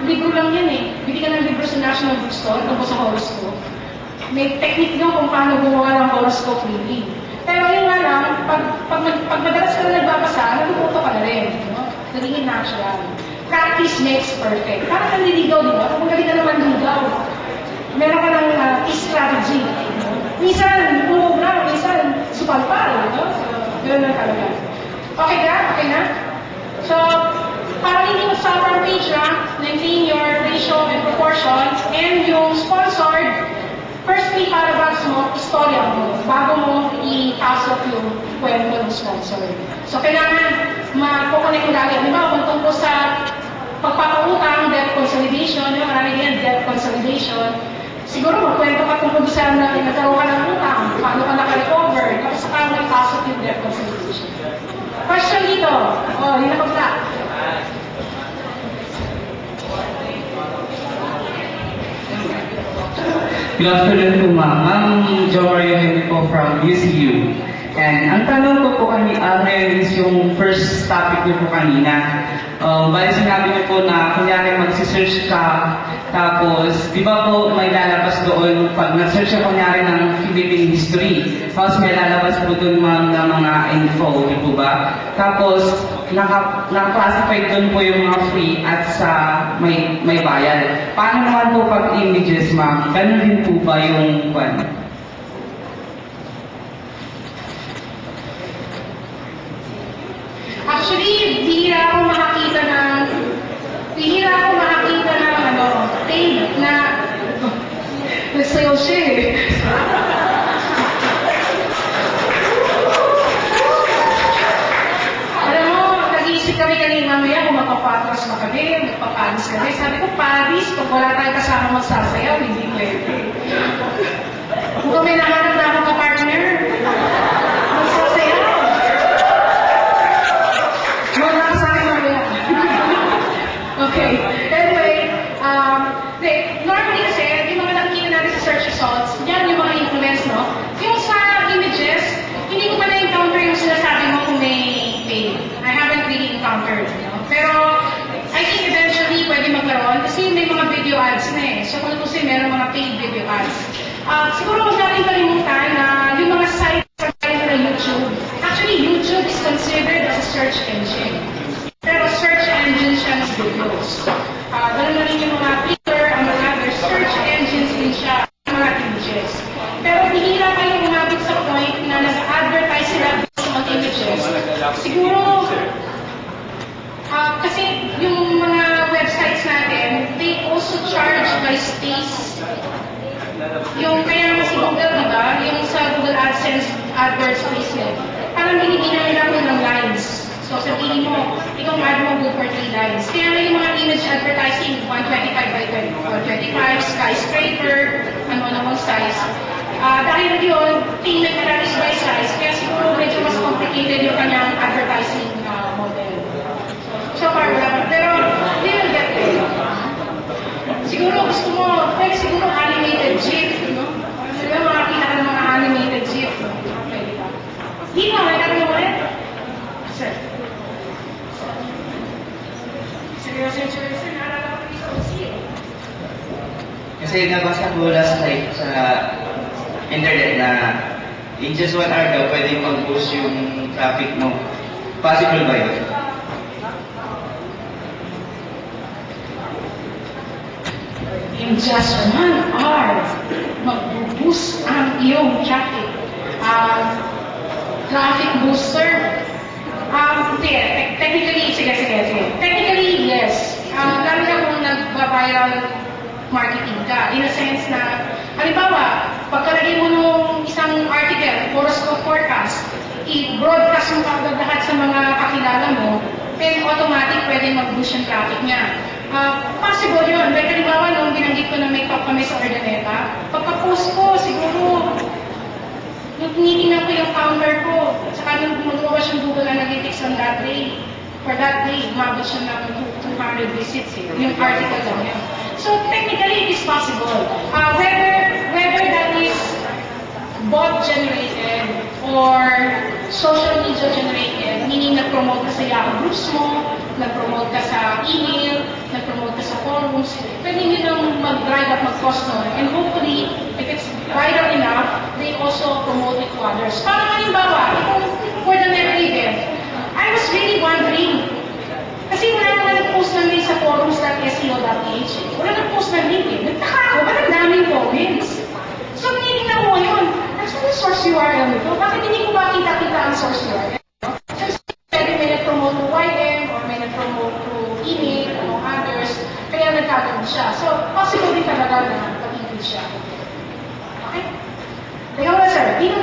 libro lang yan eh. Bili ka ng libro sa National Bookstore tungkol sa horoscope. May technique doon kung paano gumawa ng horoscope reading. Pero yun nga lang, pag madalas ka na nagbabasa, natututo ka na rin. No? Naging natural. Practice makes perfect. Parang nanliligaw, di ba? Kung magaling ka naman ligaw, meron ka ng strategy. Minsan, bumubra, minsan, supalpal. No? So, gano'n lang talaga. Okay na? Okay na? So, para hindi mo sa page rank, maintain your ratio ratio and proportions, and yung sponsored, firstly, palabas mo, istorya mo, bago mo i-pasok yung kwento ng sponsor. So, kailangan mag-connect mo lagi. Diba, kung tungkol sa pagpapautang, debt consolidation, yung marami yan, debt consolidation, siguro magkwento ka tungkol sa nagkaroon ka ng utang, paano ka naka-recover, tapos saka may pasok yung debt consolidation. Question dito. Oh, yun na pagla. Good afternoon po, ma'am. Ma'am Jo Maria Henry po from UCU. And ang tanong ko po ngayon is yung first topic niyo po kanina. Bali sinabi niyo po na kunyari mag-search ka, tapos di ba po may lalabas doon pag nag-search ka kunyari ng Philippine history, tapos may lalabas po doon ma'am ng mga info, di po ba? Tapos naka-classified doon po yung mga free at sa may bayad. Paano naman po pag images ma'am? Ganun din po ba yung Actually, bihira ako makakita ng paid na nagsayaw siya eh. Alam mo, nag-iisip kami kanina mamaya kung magpapatras na kami, magpapalis kami. Sabi ko, Paris, pag wala tayong kasama magsasayaw, hindi pwede. Kung may nahanap na akong ka-partner, magsasayaw. Wala ka sa akin mamaya. Okay. Anyway, normally kasi, yung mga nakikita natin sa search results, yan yung mga influence, no? Yung sa images, hindi ko pa na-encounter yung sinasabi mo kung may paid. I haven't really encountered, no? Pero, I think eventually pwede magkaroon kasi may mga video ads na eh. So, kung kasi meron mga paid video ads. Siguro huwag natin kalimutan na yung mga sites na YouTube. Actually, YouTube is considered as a search engine. Pero search engine siya ng videos. Ganun na rin yung mga Twitter, ang mga other search engines din siya, ang mga images. Pero bihira kayo umabot sa point na nag-advertise sila sa mga images. Siguro, kasi yung mga websites natin, they also charge by space. Yung kaya naman si Google, di ba? Yung sa Google AdSense AdWords placement, parang binibigyan nila ko ng lines. So, sabihin mo, itong ad mo good for 3 lines. Kaya nga yung mga image advertising, 125 by 125, skyscraper, ano-anong size. Dahil yun, payment na natin by size, kaya siguro medyo mas complicated yung kanyang advertising model. So far, wala pa. Pero, they will get there. Siguro gusto mo, pwede siguro animated GIF, no? Di ba makakita ka ng mga animated GIF, no? Pwede ka. Dito, may tanong mo ulit? Sir. Seryoso, naalala ko dito kasi. Kasi nabasa ko last night sa internet na in just 1 hour daw pwede mag-boost yung traffic mo. Possible ba yun? In just 1 hour, mag-boost ang iyong traffic. Traffic booster. Technically, sige. Technically, yes. Lalo na kung nag-viral marketing ka. In a sense na, halimbawa, pagkalagay mo nung isang article, horoscope forecast, i-broadcast mo kagad lahat sa mga kakilala mo, then automatic pwede mag-boost yung traffic niya. Possible yun. Like, halimbawa, nung binanggit ko na may talk kami sa Ordaneta, pagka-post ko, siguro, nung tinitingnan ko yung counter ko, at saka nung magawa siyang Google Analytics on that day, for that day, umabot siya ng 200 visits eh. Yung article lang yan. So, technically, it is possible. Whether that is bot-generated or social media generated, meaning nag-promote ka sa Yahoo groups mo, nag-promote ka sa email, nag-promote ka sa forums, pwede nyo nang mag-drive at mag-cost nun. And hopefully, if it's viral enough, they also promote it to others. Parang halimbawa, itong for the next event, I was really wondering, kasi wala naman nag-post ng link sa forums.seo.ph. Wala nag-post ng link eh. Nagtaka ako, ba't ang daming comments? So, tinignan mo yun. Nasa yung source URL nito? Bakit hindi ko makita-kita ang source URL? So, pwede may nag-promote to YM or may nag-promote to email, among others. Kaya gagawin siya. So, possible din talaga na matigil siya. Okay? Teka muna, sir. Dino